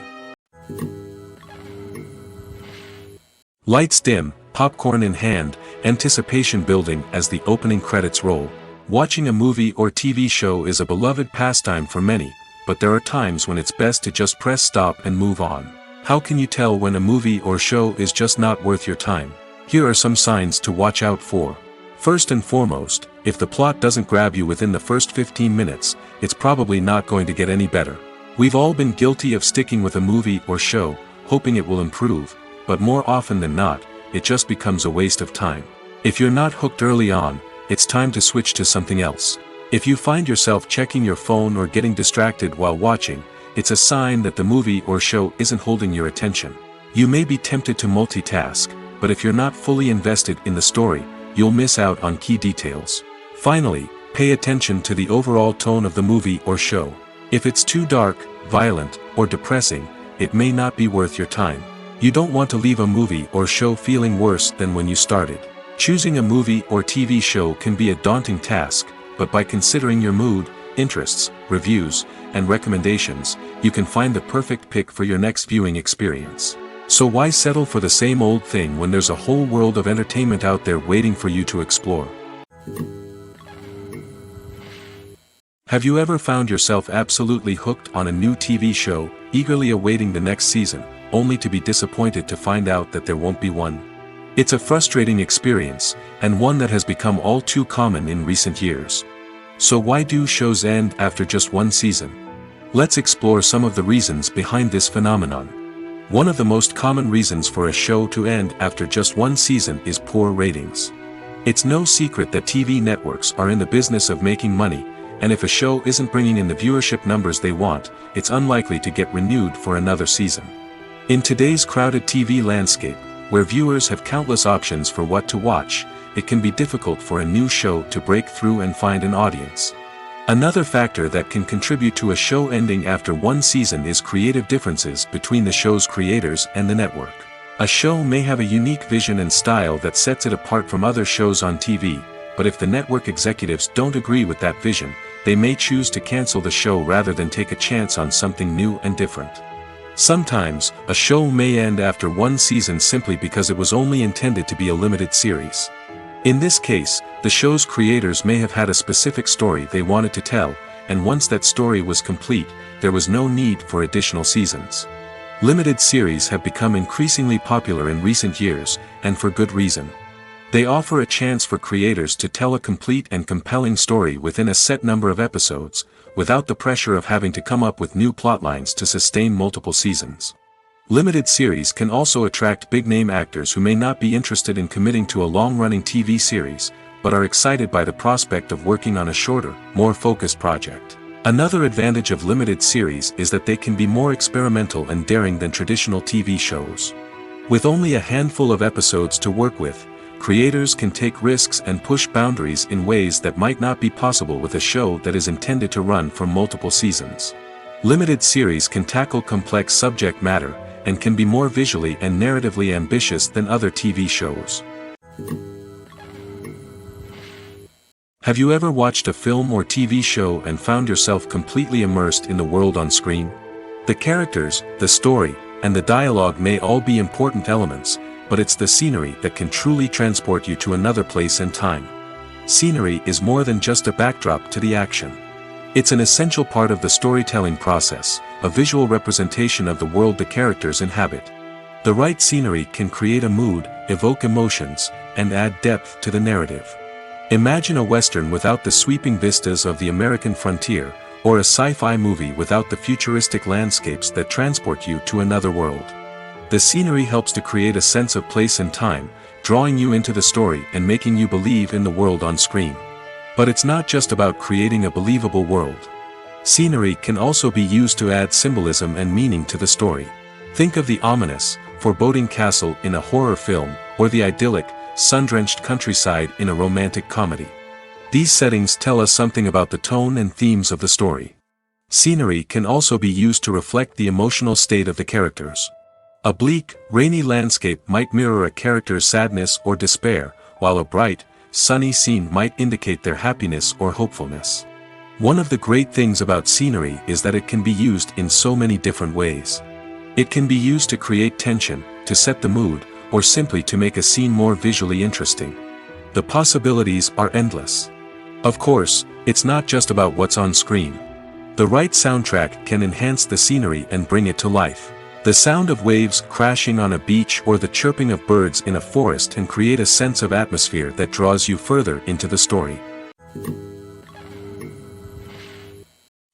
[SPEAKER 1] Lights dim, popcorn in hand, anticipation building as the opening credits roll. Watching a movie or TV show is a beloved pastime for many, but there are times when it's best to just press stop and move on. How can you tell when a movie or show is just not worth your time? Here are some signs to watch out for. First and foremost, if the plot doesn't grab you within the first 15 minutes, it's probably not going to get any better. We've all been guilty of sticking with a movie or show, hoping it will improve, but more often than not, it just becomes a waste of time. If you're not hooked early on, it's time to switch to something else. If you find yourself checking your phone or getting distracted while watching, it's a sign that the movie or show isn't holding your attention. You may be tempted to multitask, but if you're not fully invested in the story, you'll miss out on key details. Finally, pay attention to the overall tone of the movie or show. If it's too dark, violent, or depressing, it may not be worth your time. You don't want to leave a movie or show feeling worse than when you started. Choosing a movie or TV show can be a daunting task, but by considering your mood, interests, reviews, and recommendations, you can find the perfect pick for your next viewing experience. So why settle for the same old thing when there's a whole world of entertainment out there waiting for you to explore? Have you ever found yourself absolutely hooked on a new TV show, eagerly awaiting the next season, only to be disappointed to find out that there won't be one? It's a frustrating experience, and one that has become all too common in recent years. So why do shows end after just one season? Let's explore some of the reasons behind this phenomenon. One of the most common reasons for a show to end after just one season is poor ratings. It's no secret that TV networks are in the business of making money, and if a show isn't bringing in the viewership numbers they want, it's unlikely to get renewed for another season. In today's crowded TV landscape, where viewers have countless options for what to watch, it can be difficult for a new show to break through and find an audience. Another factor that can contribute to a show ending after one season is creative differences between the show's creators and the network. A show may have a unique vision and style that sets it apart from other shows on TV, but if the network executives don't agree with that vision, they may choose to cancel the show rather than take a chance on something new and different. Sometimes, a show may end after one season simply because it was only intended to be a limited series. In this case, the show's creators may have had a specific story they wanted to tell, and once that story was complete, there was no need for additional seasons. Limited series have become increasingly popular in recent years, and for good reason. They offer a chance for creators to tell a complete and compelling story within a set number of episodes, without the pressure of having to come up with new plotlines to sustain multiple seasons. Limited series can also attract big-name actors who may not be interested in committing to a long-running TV series, but are excited by the prospect of working on a shorter, more focused project. Another advantage of limited series is that they can be more experimental and daring than traditional TV shows. With only a handful of episodes to work with, creators can take risks and push boundaries in ways that might not be possible with a show that is intended to run for multiple seasons. Limited series can tackle complex subject matter, and can be more visually and narratively ambitious than other TV shows. Have you ever watched a film or TV show and found yourself completely immersed in the world on screen? The characters, the story, and the dialogue may all be important elements, but it's the scenery that can truly transport you to another place and time. Scenery is more than just a backdrop to the action. It's an essential part of the storytelling process, a visual representation of the world the characters inhabit. The right scenery can create a mood, evoke emotions, and add depth to the narrative. Imagine a Western without the sweeping vistas of the American frontier, or a sci-fi movie without the futuristic landscapes that transport you to another world. The scenery helps to create a sense of place and time, drawing you into the story and making you believe in the world on screen. But it's not just about creating a believable world. Scenery can also be used to add symbolism and meaning to the story. Think of the ominous, foreboding castle in a horror film, or the idyllic, sun-drenched countryside in a romantic comedy. These settings tell us something about the tone and themes of the story. Scenery can also be used to reflect the emotional state of the characters. A bleak, rainy landscape might mirror a character's sadness or despair, while a bright, sunny scene might indicate their happiness or hopefulness. One of the great things about scenery is that it can be used in so many different ways. It can be used to create tension, to set the mood, or simply to make a scene more visually interesting. The possibilities are endless. Of course, it's not just about what's on screen. The right soundtrack can enhance the scenery and bring it to life. The sound of waves crashing on a beach or the chirping of birds in a forest can create a sense of atmosphere that draws you further into the story.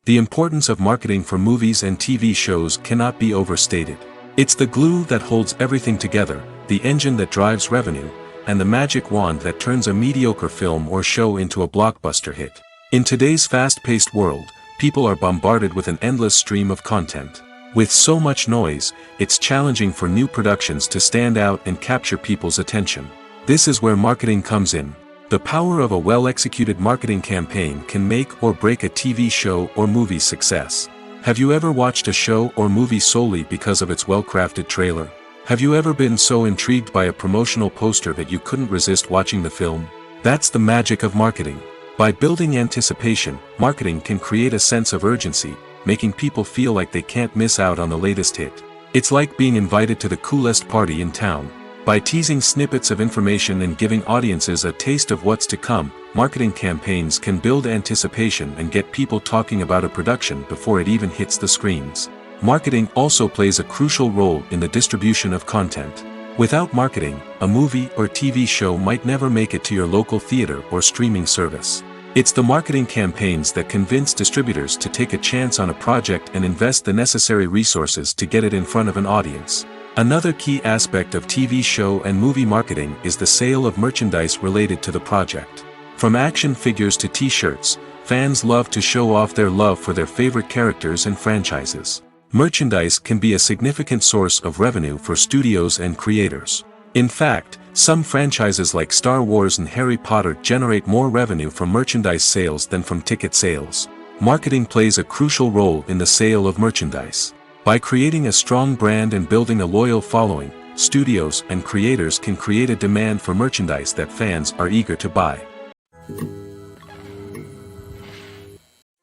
[SPEAKER 1] The importance of marketing for movies and TV shows cannot be overstated. It's the glue that holds everything together, the engine that drives revenue, and the magic wand that turns a mediocre film or show into a blockbuster hit. In today's fast-paced world, people are bombarded with an endless stream of content. With so much noise, it's challenging for new productions to stand out and capture people's attention. This is where marketing comes in. The power of a well-executed marketing campaign can make or break a TV show or movie's success. Have you ever watched a show or movie solely because of its well-crafted trailer? Have you ever been so intrigued by a promotional poster that you couldn't resist watching the film? That's the magic of marketing. By building anticipation, marketing can create a sense of urgency, making people feel like they can't miss out on the latest hit. It's like being invited to the coolest party in town. By teasing snippets of information and giving audiences a taste of what's to come, marketing campaigns can build anticipation and get people talking about a production before it even hits the screens. Marketing also plays a crucial role in the distribution of content. Without marketing, a movie or TV show might never make it to your local theater or streaming service. It's the marketing campaigns that convince distributors to take a chance on a project and invest the necessary resources to get it in front of an audience. Another key aspect of TV show and movie marketing is the sale of merchandise related to the project. From action figures to t-shirts, fans love to show off their love for their favorite characters and franchises. Merchandise can be a significant source of revenue for studios and creators. In fact, some franchises like Star Wars and Harry Potter generate more revenue from merchandise sales than from ticket sales. Marketing plays a crucial role in the sale of merchandise. By creating a strong brand and building a loyal following, studios and creators can create a demand for merchandise that fans are eager to buy.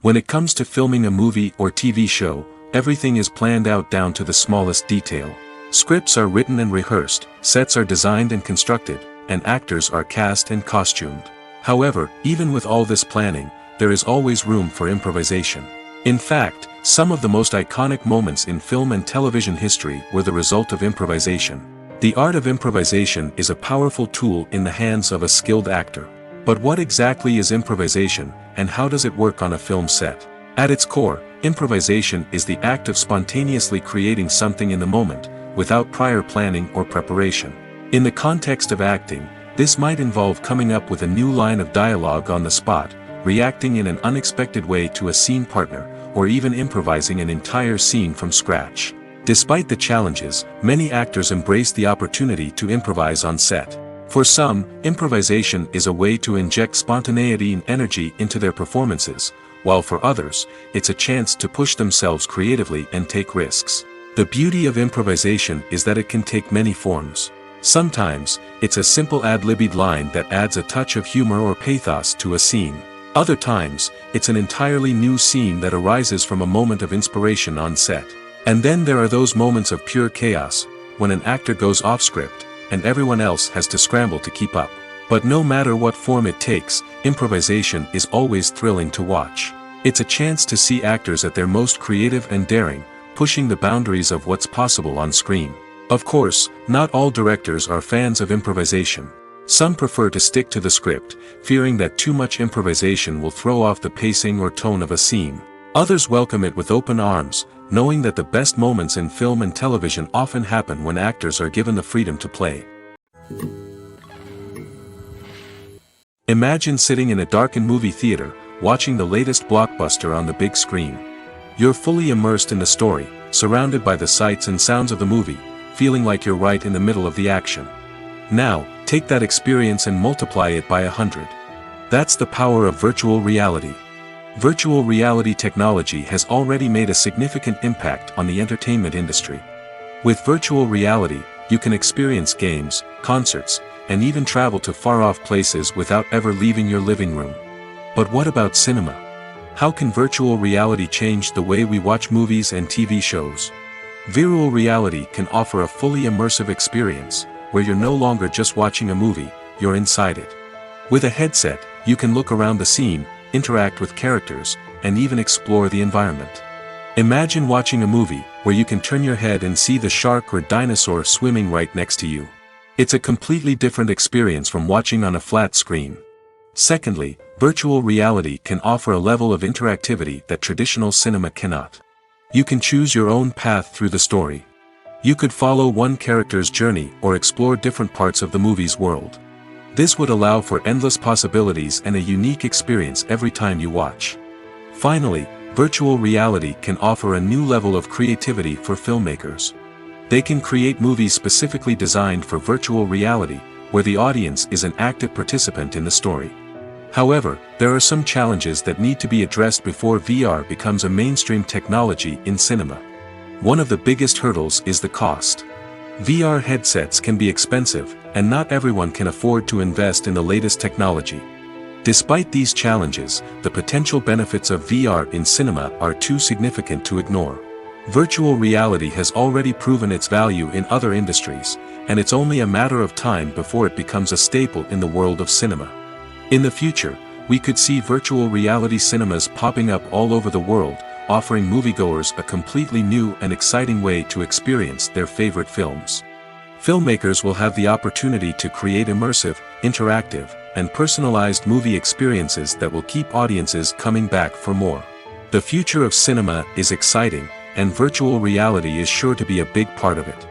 [SPEAKER 1] When it comes to filming a movie or TV show, everything is planned out down to the smallest detail. Scripts are written and rehearsed, sets are designed and constructed, and actors are cast and costumed. However, even with all this planning, there is always room for improvisation. In fact, some of the most iconic moments in film and television history were the result of improvisation. The art of improvisation is a powerful tool in the hands of a skilled actor. But what exactly is improvisation, and how does it work on a film set? At its core, improvisation is the act of spontaneously creating something in the moment, without prior planning or preparation. In the context of acting, this might involve coming up with a new line of dialogue on the spot, reacting in an unexpected way to a scene partner, or even improvising an entire scene from scratch. Despite the challenges, many actors embrace the opportunity to improvise on set. For some, improvisation is a way to inject spontaneity and energy into their performances, while for others, it's a chance to push themselves creatively and take risks. The beauty of improvisation is that it can take many forms. Sometimes, it's a simple ad-libbed line that adds a touch of humor or pathos to a scene. Other times, it's an entirely new scene that arises from a moment of inspiration on set. And then there are those moments of pure chaos, when an actor goes off script, and everyone else has to scramble to keep up. But no matter what form it takes, improvisation is always thrilling to watch. It's a chance to see actors at their most creative and daring, pushing the boundaries of what's possible on screen. Of course, not all directors are fans of improvisation. Some prefer to stick to the script, fearing that too much improvisation will throw off the pacing or tone of a scene. Others welcome it with open arms, knowing that the best moments in film and television often happen when actors are given the freedom to play. Imagine sitting in a darkened movie theater, watching the latest blockbuster on the big screen. You're fully immersed in the story, surrounded by the sights and sounds of the movie, feeling like you're right in the middle of the action. Now, take that experience and multiply it by 100. That's the power of virtual reality. Virtual reality technology has already made a significant impact on the entertainment industry. With virtual reality, you can experience games, concerts, and even travel to far-off places without ever leaving your living room. But what about cinema? How can virtual reality change the way we watch movies and TV shows? Virtual reality can offer a fully immersive experience, where you're no longer just watching a movie, you're inside it. With a headset, you can look around the scene, interact with characters, and even explore the environment. Imagine watching a movie where you can turn your head and see the shark or dinosaur swimming right next to you. It's a completely different experience from watching on a flat screen. Secondly, virtual reality can offer a level of interactivity that traditional cinema cannot. You can choose your own path through the story. You could follow one character's journey or explore different parts of the movie's world. This would allow for endless possibilities and a unique experience every time you watch. Finally, virtual reality can offer a new level of creativity for filmmakers. They can create movies specifically designed for virtual reality, where the audience is an active participant in the story. However, there are some challenges that need to be addressed before VR becomes a mainstream technology in cinema. One of the biggest hurdles is the cost. VR headsets can be expensive, and not everyone can afford to invest in the latest technology. Despite these challenges, the potential benefits of VR in cinema are too significant to ignore. Virtual reality has already proven its value in other industries, and it's only a matter of time before it becomes a staple in the world of cinema. In the future, we could see virtual reality cinemas popping up all over the world, offering moviegoers a completely new and exciting way to experience their favorite films. Filmmakers will have the opportunity to create immersive, interactive, and personalized movie experiences that will keep audiences coming back for more. The future of cinema is exciting, and virtual reality is sure to be a big part of it.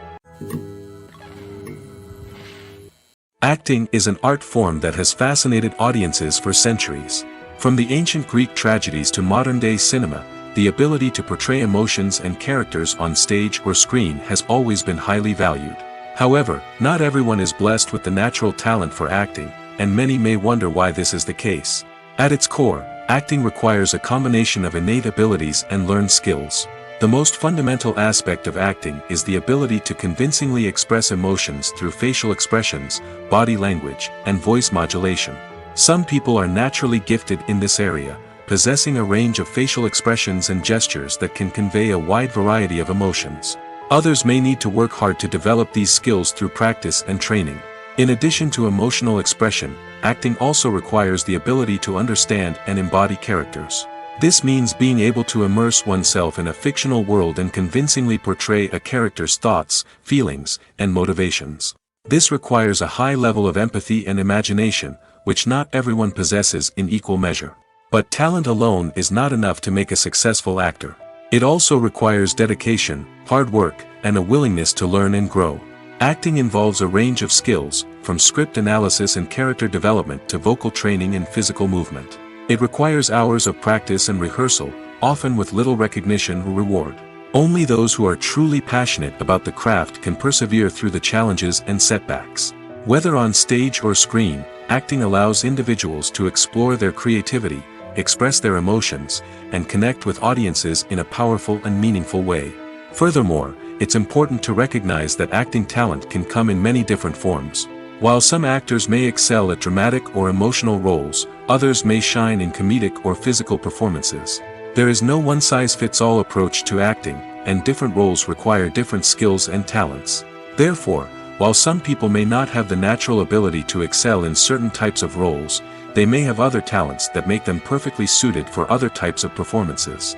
[SPEAKER 1] Acting is an art form that has fascinated audiences for centuries. From the ancient Greek tragedies to modern-day cinema, the ability to portray emotions and characters on stage or screen has always been highly valued. However, not everyone is blessed with the natural talent for acting, and many may wonder why this is the case. At its core, acting requires a combination of innate abilities and learned skills. The most fundamental aspect of acting is the ability to convincingly express emotions through facial expressions, body language, and voice modulation. Some people are naturally gifted in this area, possessing a range of facial expressions and gestures that can convey a wide variety of emotions. Others may need to work hard to develop these skills through practice and training. In addition to emotional expression, acting also requires the ability to understand and embody characters. This means being able to immerse oneself in a fictional world and convincingly portray a character's thoughts, feelings, and motivations. This requires a high level of empathy and imagination, which not everyone possesses in equal measure. But talent alone is not enough to make a successful actor. It also requires dedication, hard work, and a willingness to learn and grow. Acting involves a range of skills, from script analysis and character development to vocal training and physical movement. It requires hours of practice and rehearsal, often with little recognition or reward. Only those who are truly passionate about the craft can persevere through the challenges and setbacks. Whether on stage or screen, acting allows individuals to explore their creativity, express their emotions, and connect with audiences in a powerful and meaningful way. Furthermore, it's important to recognize that acting talent can come in many different forms. While some actors may excel at dramatic or emotional roles, others may shine in comedic or physical performances. There is no one-size-fits-all approach to acting, and different roles require different skills and talents. Therefore, while some people may not have the natural ability to excel in certain types of roles, they may have other talents that make them perfectly suited for other types of performances.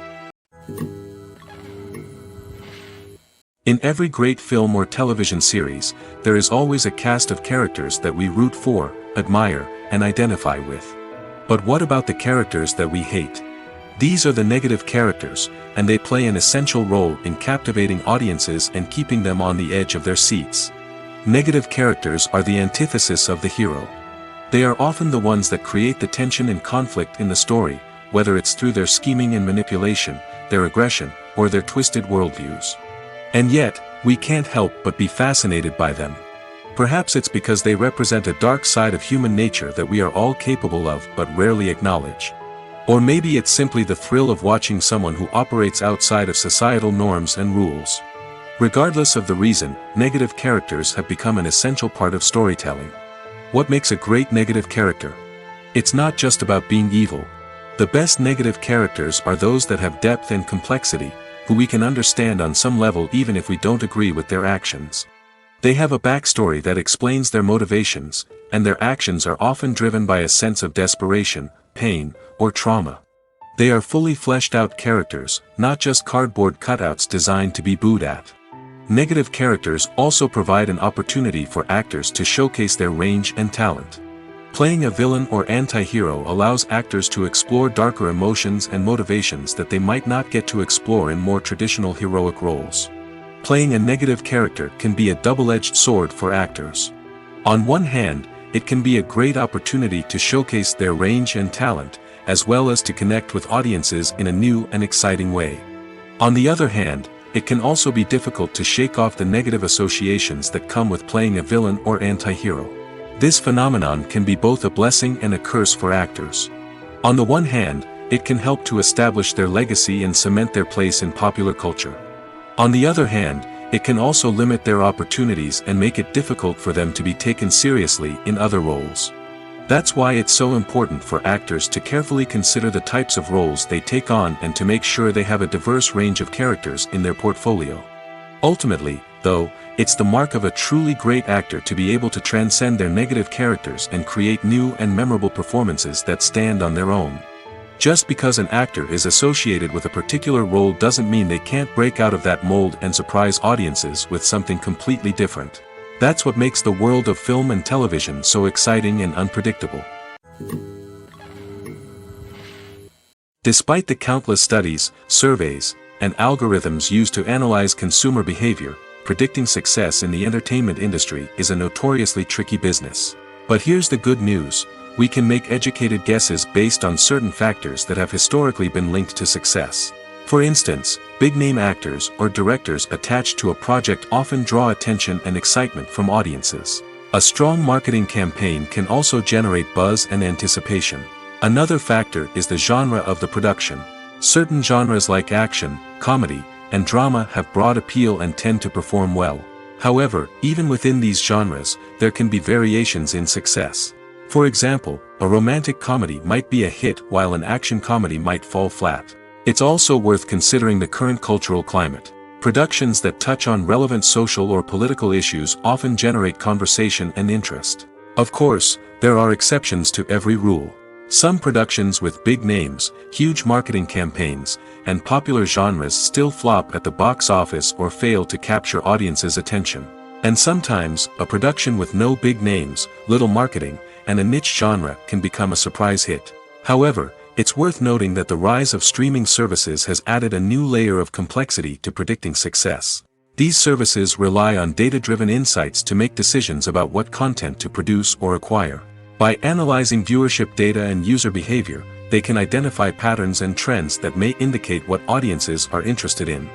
[SPEAKER 1] In every great film or television series, there is always a cast of characters that we root for, admire, and identify with. But what about the characters that we hate? These are the negative characters, and they play an essential role in captivating audiences and keeping them on the edge of their seats. Negative characters are the antithesis of the hero. They are often the ones that create the tension and conflict in the story, whether it's through their scheming and manipulation, their aggression, or their twisted worldviews. And yet, we can't help but be fascinated by them. Perhaps it's because they represent a dark side of human nature that we are all capable of but rarely acknowledge. Or maybe it's simply the thrill of watching someone who operates outside of societal norms and rules. Regardless of the reason, negative characters have become an essential part of storytelling. What makes a great negative character? It's not just about being evil. The best negative characters are those that have depth and complexity, who we can understand on some level even if we don't agree with their actions. They have a backstory that explains their motivations, and their actions are often driven by a sense of desperation, pain, or trauma. They are fully fleshed out characters, not just cardboard cutouts designed to be booed at. Negative characters also provide an opportunity for actors to showcase their range and talent. Playing a villain or anti-hero allows actors to explore darker emotions and motivations that they might not get to explore in more traditional heroic roles. Playing a negative character can be a double-edged sword for actors. On one hand, it can be a great opportunity to showcase their range and talent, as well as to connect with audiences in a new and exciting way. On the other hand, it can also be difficult to shake off the negative associations that come with playing a villain or anti-hero. This phenomenon can be both a blessing and a curse for actors. On the one hand, it can help to establish their legacy and cement their place in popular culture. On the other hand, it can also limit their opportunities and make it difficult for them to be taken seriously in other roles. That's why it's so important for actors to carefully consider the types of roles they take on and to make sure they have a diverse range of characters in their portfolio. Ultimately, though, it's the mark of a truly great actor to be able to transcend their negative characters and create new and memorable performances that stand on their own. Just because an actor is associated with a particular role doesn't mean they can't break out of that mold and surprise audiences with something completely different. That's what makes the world of film and television so exciting and unpredictable. Despite the countless studies, surveys, and algorithms used to analyze consumer behavior, predicting success in the entertainment industry is a notoriously tricky business. But here's the good news: we can make educated guesses based on certain factors that have historically been linked to success. For instance, big-name actors or directors attached to a project often draw attention and excitement from audiences. A strong marketing campaign can also generate buzz and anticipation. Another factor is the genre of the production. Certain genres like action, comedy, and drama have broad appeal and tend to perform well. However, even within these genres, there can be variations in success. For example, A romantic comedy might be a hit while an action comedy might fall flat. It's also worth considering the current cultural climate. Productions that touch on relevant social or political issues often generate conversation and interest. Of course, there are exceptions to every rule. Some productions with big names, huge marketing campaigns, and popular genres still flop at the box office or fail to capture audiences' attention. And sometimes, a production with no big names, little marketing, and a niche genre can become a surprise hit. However, it's worth noting that the rise of streaming services has added a new layer of complexity to predicting success. These services rely on data-driven insights to make decisions about what content to produce or acquire. By analyzing viewership data and user behavior, they can identify patterns and trends that may indicate what audiences are interested in.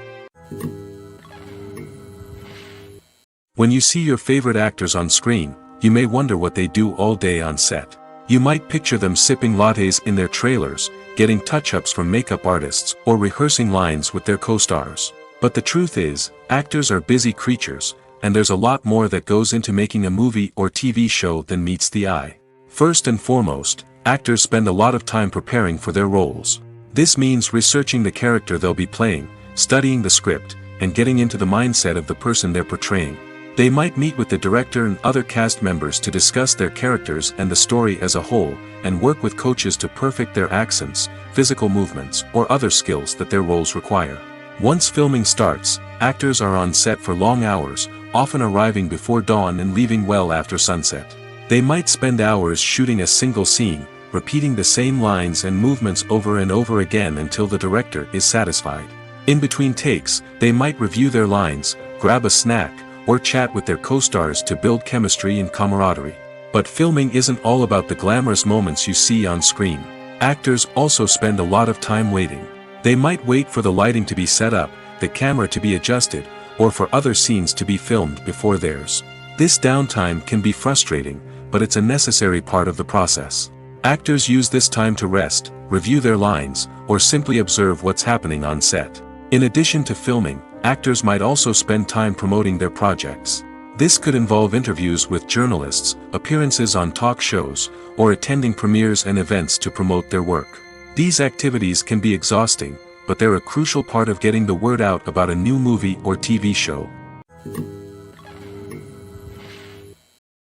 [SPEAKER 1] When you see your favorite actors on screen, you may wonder what they do all day on set. You might picture them sipping lattes in their trailers, getting touch-ups from makeup artists, or rehearsing lines with their co-stars. But the truth is, actors are busy creatures, and there's a lot more that goes into making a movie or TV show than meets the eye. First and foremost, actors spend a lot of time preparing for their roles. This means researching the character they'll be playing, studying the script, and getting into the mindset of the person they're portraying. They might meet with the director and other cast members to discuss their characters and the story as a whole, and work with coaches to perfect their accents, physical movements, or other skills that their roles require. Once filming starts, actors are on set for long hours, often arriving before dawn and leaving well after sunset. They might spend hours shooting a single scene, repeating the same lines and movements over and over again until the director is satisfied. In between takes, they might review their lines, grab a snack, or chat with their co-stars to build chemistry and camaraderie. But filming isn't all about the glamorous moments you see on screen. Actors also spend a lot of time waiting. They might wait for the lighting to be set up, the camera to be adjusted, or for other scenes to be filmed before theirs. This downtime can be frustrating, but it's a necessary part of the process. Actors use this time to rest, review their lines, or simply observe what's happening on set. In addition to filming, actors might also spend time promoting their projects. This could involve interviews with journalists, appearances on talk shows, or attending premieres and events to promote their work. These activities can be exhausting, but they're a crucial part of getting the word out about a new movie or TV show.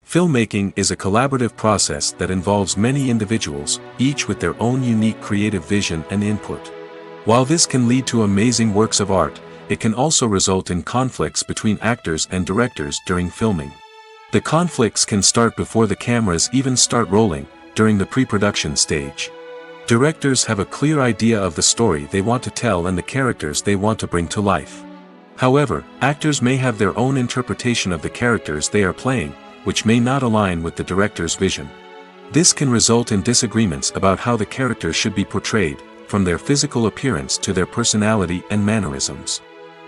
[SPEAKER 1] Filmmaking is a collaborative process that involves many individuals, each with their own unique creative vision and input. While this can lead to amazing works of art, it can also result in conflicts between actors and directors during filming. The conflicts can start before the cameras even start rolling, during the pre-production stage. Directors have a clear idea of the story they want to tell and the characters they want to bring to life. However, actors may have their own interpretation of the characters they are playing, which may not align with the director's vision. This can result in disagreements about how the characters should be portrayed, from their physical appearance to their personality and mannerisms.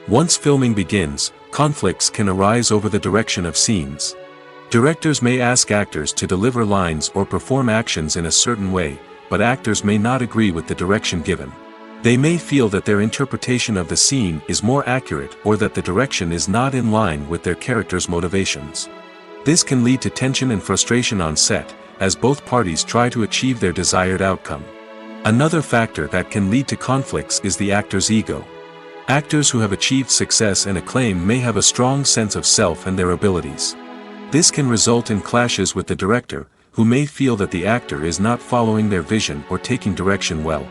[SPEAKER 1] Once filming begins, conflicts can arise over the direction of scenes. Directors may ask actors to deliver lines or perform actions in a certain way, but actors may not agree with the direction given. They may feel that their interpretation of the scene is more accurate or that the direction is not in line with their character's motivations. This can lead to tension and frustration on set, as both parties try to achieve their desired outcome. Another factor that can lead to conflicts is the actor's ego. Actors who have achieved success and acclaim may have a strong sense of self and their abilities. This can result in clashes with the director, who may feel that the actor is not following their vision or taking direction well.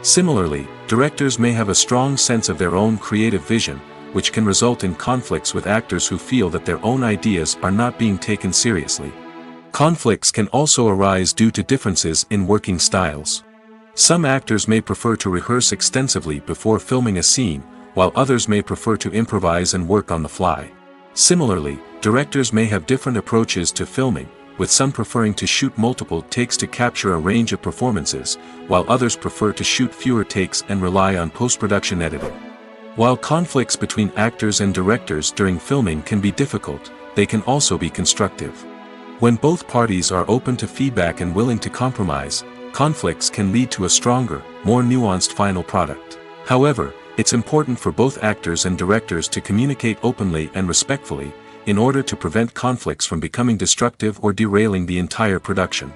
[SPEAKER 1] Similarly, directors may have a strong sense of their own creative vision, which can result in conflicts with actors who feel that their own ideas are not being taken seriously. Conflicts can also arise due to differences in working styles. Some actors may prefer to rehearse extensively before filming a scene, while others may prefer to improvise and work on the fly. Similarly, directors may have different approaches to filming, with some preferring to shoot multiple takes to capture a range of performances, while others prefer to shoot fewer takes and rely on post-production editing. While conflicts between actors and directors during filming can be difficult, they can also be constructive. When both parties are open to feedback and willing to compromise, conflicts can lead to a stronger, more nuanced final product. However, it's important for both actors and directors to communicate openly and respectfully, in order to prevent conflicts from becoming destructive or derailing the entire production.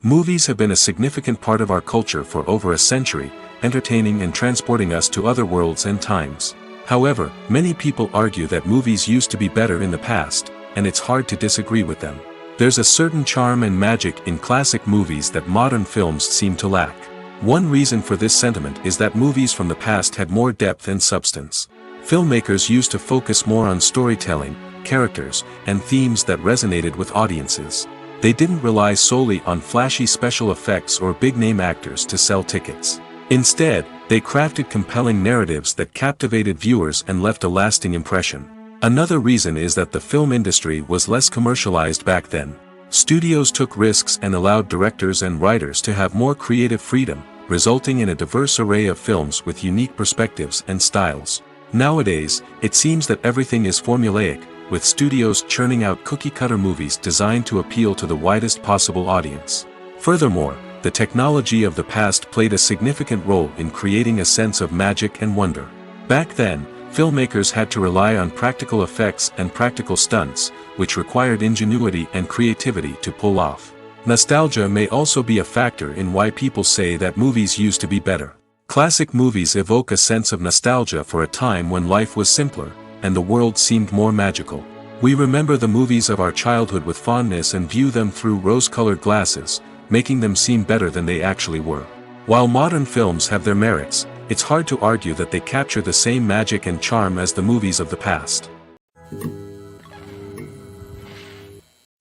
[SPEAKER 1] Movies have been a significant part of our culture for over a century, entertaining and transporting us to other worlds and times. However, many people argue that movies used to be better in the past, and it's hard to disagree with them. There's a certain charm and magic in classic movies that modern films seem to lack. One reason for this sentiment is that movies from the past had more depth and substance. Filmmakers used to focus more on storytelling, characters, and themes that resonated with audiences. They didn't rely solely on flashy special effects or big-name actors to sell tickets. Instead, they crafted compelling narratives that captivated viewers and left a lasting impression. Another reason is that the film industry was less commercialized back then. Studios took risks and allowed directors and writers to have more creative freedom, resulting in a diverse array of films with unique perspectives and styles. Nowadays, it seems that everything is formulaic, with studios churning out cookie-cutter movies designed to appeal to the widest possible audience. Furthermore, the technology of the past played a significant role in creating a sense of magic and wonder. Back then, filmmakers had to rely on practical effects and practical stunts, which required ingenuity and creativity to pull off. Nostalgia may also be a factor in why people say that movies used to be better. Classic movies evoke a sense of nostalgia for a time when life was simpler, and the world seemed more magical. We remember the movies of our childhood with fondness and view them through rose-colored glasses, making them seem better than they actually were. While modern films have their merits, it's hard to argue that they capture the same magic and charm as the movies of the past.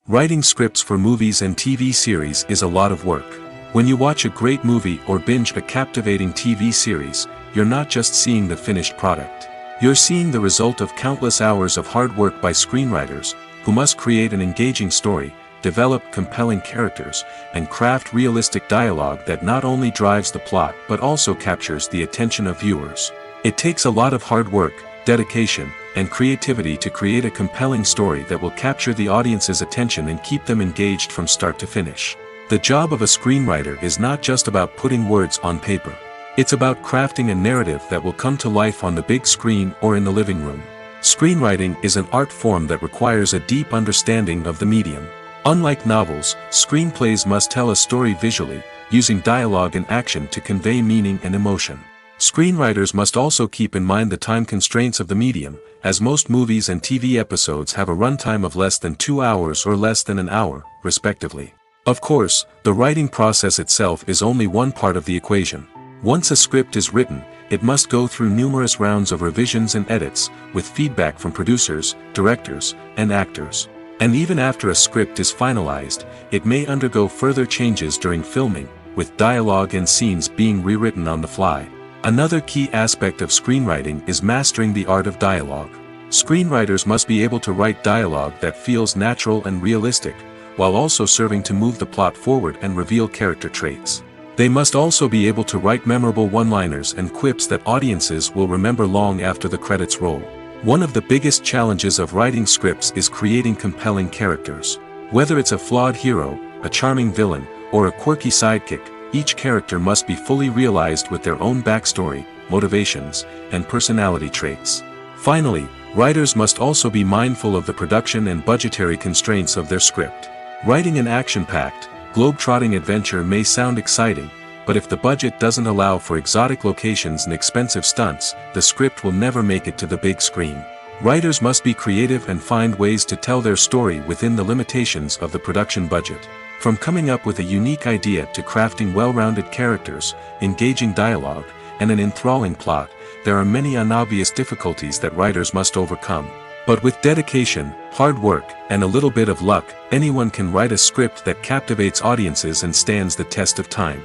[SPEAKER 1] Writing scripts for movies and TV series is a lot of work. When you watch a great movie or binge a captivating TV series, you're not just seeing the finished product. You're seeing the result of countless hours of hard work by screenwriters, who must create an engaging story, develop compelling characters, and craft realistic dialogue that not only drives the plot but also captures the attention of viewers. It takes a lot of hard work, dedication, and creativity to create a compelling story that will capture the audience's attention and keep them engaged from start to finish. The job of a screenwriter is not just about putting words on paper. It's about crafting a narrative that will come to life on the big screen or in the living room. Screenwriting is an art form that requires a deep understanding of the medium. Unlike novels, screenplays must tell a story visually, using dialogue and action to convey meaning and emotion. Screenwriters must also keep in mind the time constraints of the medium, as most movies and TV episodes have a runtime of less than 2 hours or less than an hour, respectively. Of course, the writing process itself is only one part of the equation. Once a script is written, it must go through numerous rounds of revisions and edits, with feedback from producers, directors, and actors. And even after a script is finalized, it may undergo further changes during filming, with dialogue and scenes being rewritten on the fly. Another key aspect of screenwriting is mastering the art of dialogue. Screenwriters must be able to write dialogue that feels natural and realistic, while also serving to move the plot forward and reveal character traits. They must also be able to write memorable one-liners and quips that audiences will remember long after the credits roll. One of the biggest challenges of writing scripts is creating compelling characters. Whether it's a flawed hero, a charming villain, or a quirky sidekick, each character must be fully realized with their own backstory, motivations, and personality traits. Finally, writers must also be mindful of the production and budgetary constraints of their script. Writing an action-packed, globe-trotting adventure may sound exciting, but if the budget doesn't allow for exotic locations and expensive stunts, the script will never make it to the big screen. Writers must be creative and find ways to tell their story within the limitations of the production budget. From coming up with a unique idea to crafting well-rounded characters, engaging dialogue, and an enthralling plot, there are many unobvious difficulties that writers must overcome. But with dedication, hard work, and a little bit of luck, anyone can write a script that captivates audiences and stands the test of time.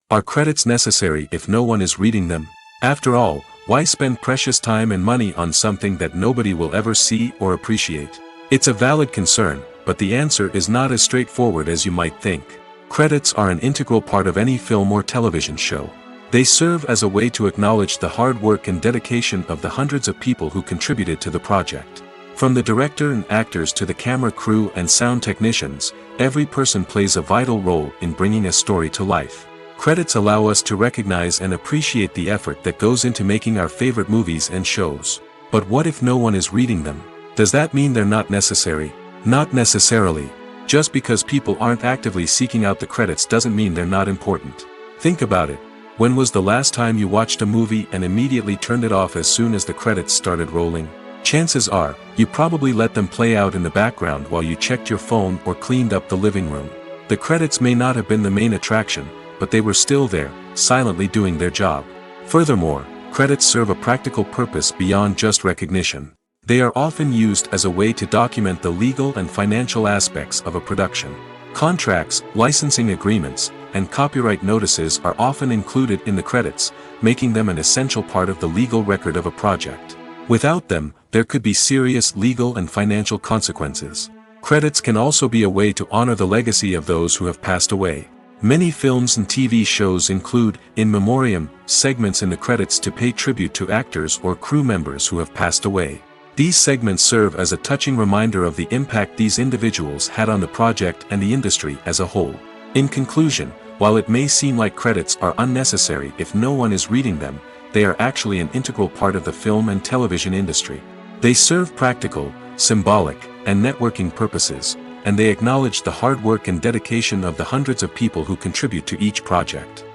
[SPEAKER 1] Are credits necessary if no one is reading them? After all, why spend precious time and money on something that nobody will ever see or appreciate? It's a valid concern, but the answer is not as straightforward as you might think. Credits are an integral part of any film or television show. They serve as a way to acknowledge the hard work and dedication of the hundreds of people who contributed to the project. From the director and actors to the camera crew and sound technicians, every person plays a vital role in bringing a story to life. Credits allow us to recognize and appreciate the effort that goes into making our favorite movies and shows. But what if no one is reading them? Does that mean they're not necessary? Not necessarily. Just because people aren't actively seeking out the credits doesn't mean they're not important. Think about it. When was the last time you watched a movie and immediately turned it off as soon as the credits started rolling? Chances are, you probably let them play out in the background while you checked your phone or cleaned up the living room. The credits may not have been the main attraction, but they were still there, silently doing their job. Furthermore, credits serve a practical purpose beyond just recognition. They are often used as a way to document the legal and financial aspects of a production. Contracts, licensing agreements, and copyright notices are often included in the credits, making them an essential part of the legal record of a project. Without them, there could be serious legal and financial consequences. Credits can also be a way to honor the legacy of those who have passed away. Many films and TV shows include, in memoriam, segments in the credits to pay tribute to actors or crew members who have passed away. These segments serve as a touching reminder of the impact these individuals had on the project and the industry as a whole. In conclusion, while it may seem like credits are unnecessary if no one is reading them, they are actually an integral part of the film and television industry. They serve practical, symbolic, and networking purposes, and they acknowledge the hard work and dedication of the hundreds of people who contribute to each project.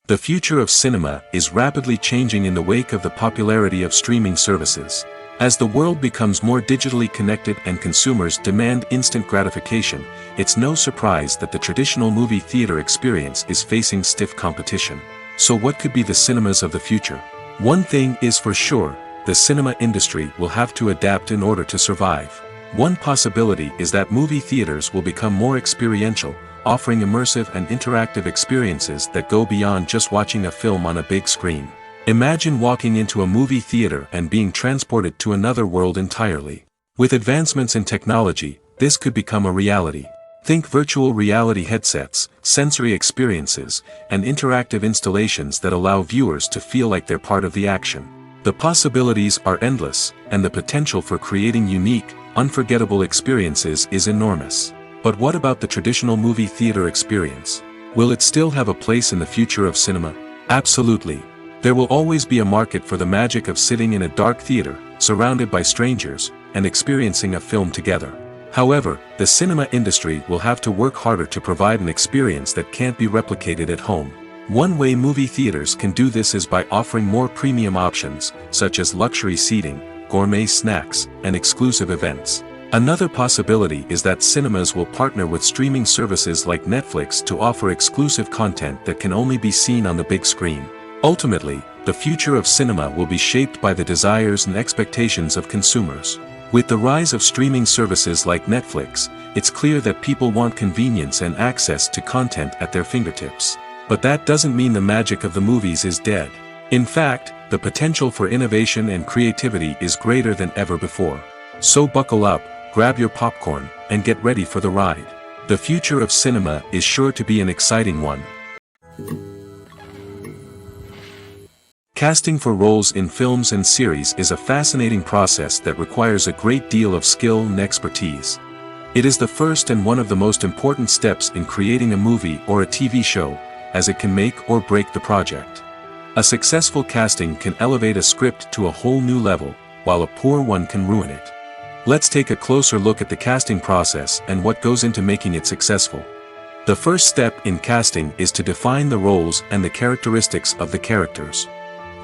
[SPEAKER 1] The future of cinema is rapidly changing in the wake of the popularity of streaming services. As the world becomes more digitally connected and consumers demand instant gratification, it's no surprise that the traditional movie theater experience is facing stiff competition. So what could be the cinemas of the future? One thing is for sure, the cinema industry will have to adapt in order to survive. One possibility is that movie theaters will become more experiential, offering immersive and interactive experiences that go beyond just watching a film on a big screen. Imagine walking into a movie theater and being transported to another world entirely. With advancements in technology, this could become a reality. Think virtual reality headsets, sensory experiences, and interactive installations that allow viewers to feel like they're part of the action. The possibilities are endless, and the potential for creating unique, unforgettable experiences is enormous. But what about the traditional movie theater experience? Will it still have a place in the future of cinema? Absolutely. There will always be a market for the magic of sitting in a dark theater, surrounded by strangers, and experiencing a film together. However, the cinema industry will have to work harder to provide an experience that can't be replicated at home. One way movie theaters can do this is by offering more premium options, such as luxury seating, gourmet snacks, and exclusive events. Another possibility is that cinemas will partner with streaming services like Netflix to offer exclusive content that can only be seen on the big screen. Ultimately, the future of cinema will be shaped by the desires and expectations of consumers. With the rise of streaming services like Netflix, it's clear that people want convenience and access to content at their fingertips. But that doesn't mean the magic of the movies is dead. In fact, the potential for innovation and creativity is greater than ever before. So buckle up, grab your popcorn, and get ready for the ride. The future of cinema is sure to be an exciting one. Casting for roles in films and series is a fascinating process that requires a great deal of skill and expertise. It is the first and one of the most important steps in creating a movie or a TV show, as it can make or break the project. A successful casting can elevate a script to a whole new level, while a poor one can ruin it. Let's take a closer look at the casting process and what goes into making it successful. The first step in casting is to define the roles and the characteristics of the characters.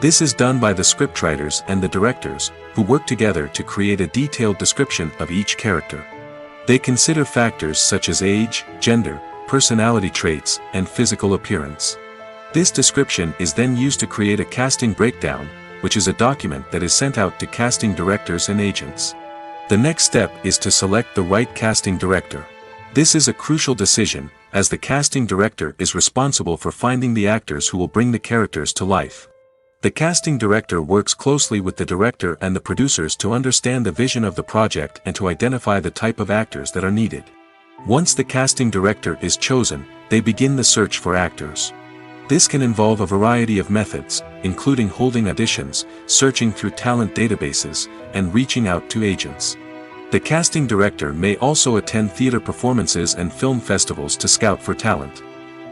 [SPEAKER 1] This is done by the scriptwriters and the directors, who work together to create a detailed description of each character. They consider factors such as age, gender, personality traits, and physical appearance. This description is then used to create a casting breakdown, which is a document that is sent out to casting directors and agents. The next step is to select the right casting director. This is a crucial decision, as the casting director is responsible for finding the actors who will bring the characters to life. The casting director works closely with the director and the producers to understand the vision of the project and to identify the type of actors that are needed. Once the casting director is chosen, they begin the search for actors. This can involve a variety of methods, including holding auditions, searching through talent databases, and reaching out to agents. The casting director may also attend theater performances and film festivals to scout for talent.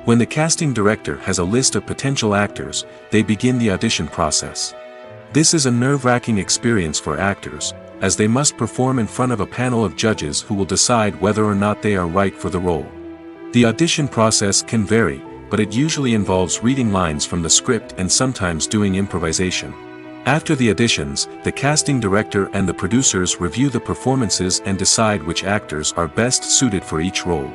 [SPEAKER 1] When the casting director has a list of potential actors, they begin the audition process. This is a nerve-wracking experience for actors, as they must perform in front of a panel of judges who will decide whether or not they are right for the role. The audition process can vary, but it usually involves reading lines from the script and sometimes doing improvisation. After the auditions, the casting director and the producers review the performances and decide which actors are best suited for each role.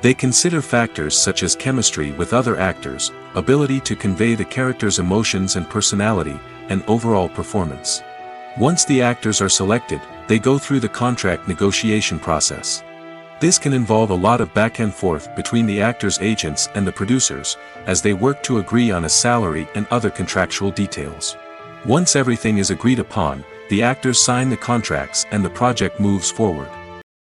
[SPEAKER 1] They consider factors such as chemistry with other actors, ability to convey the character's emotions and personality, and overall performance. Once the actors are selected, they go through the contract negotiation process. This can involve a lot of back and forth between the actors' agents and the producers, as they work to agree on a salary and other contractual details. Once everything is agreed upon, the actors sign the contracts and the project moves forward.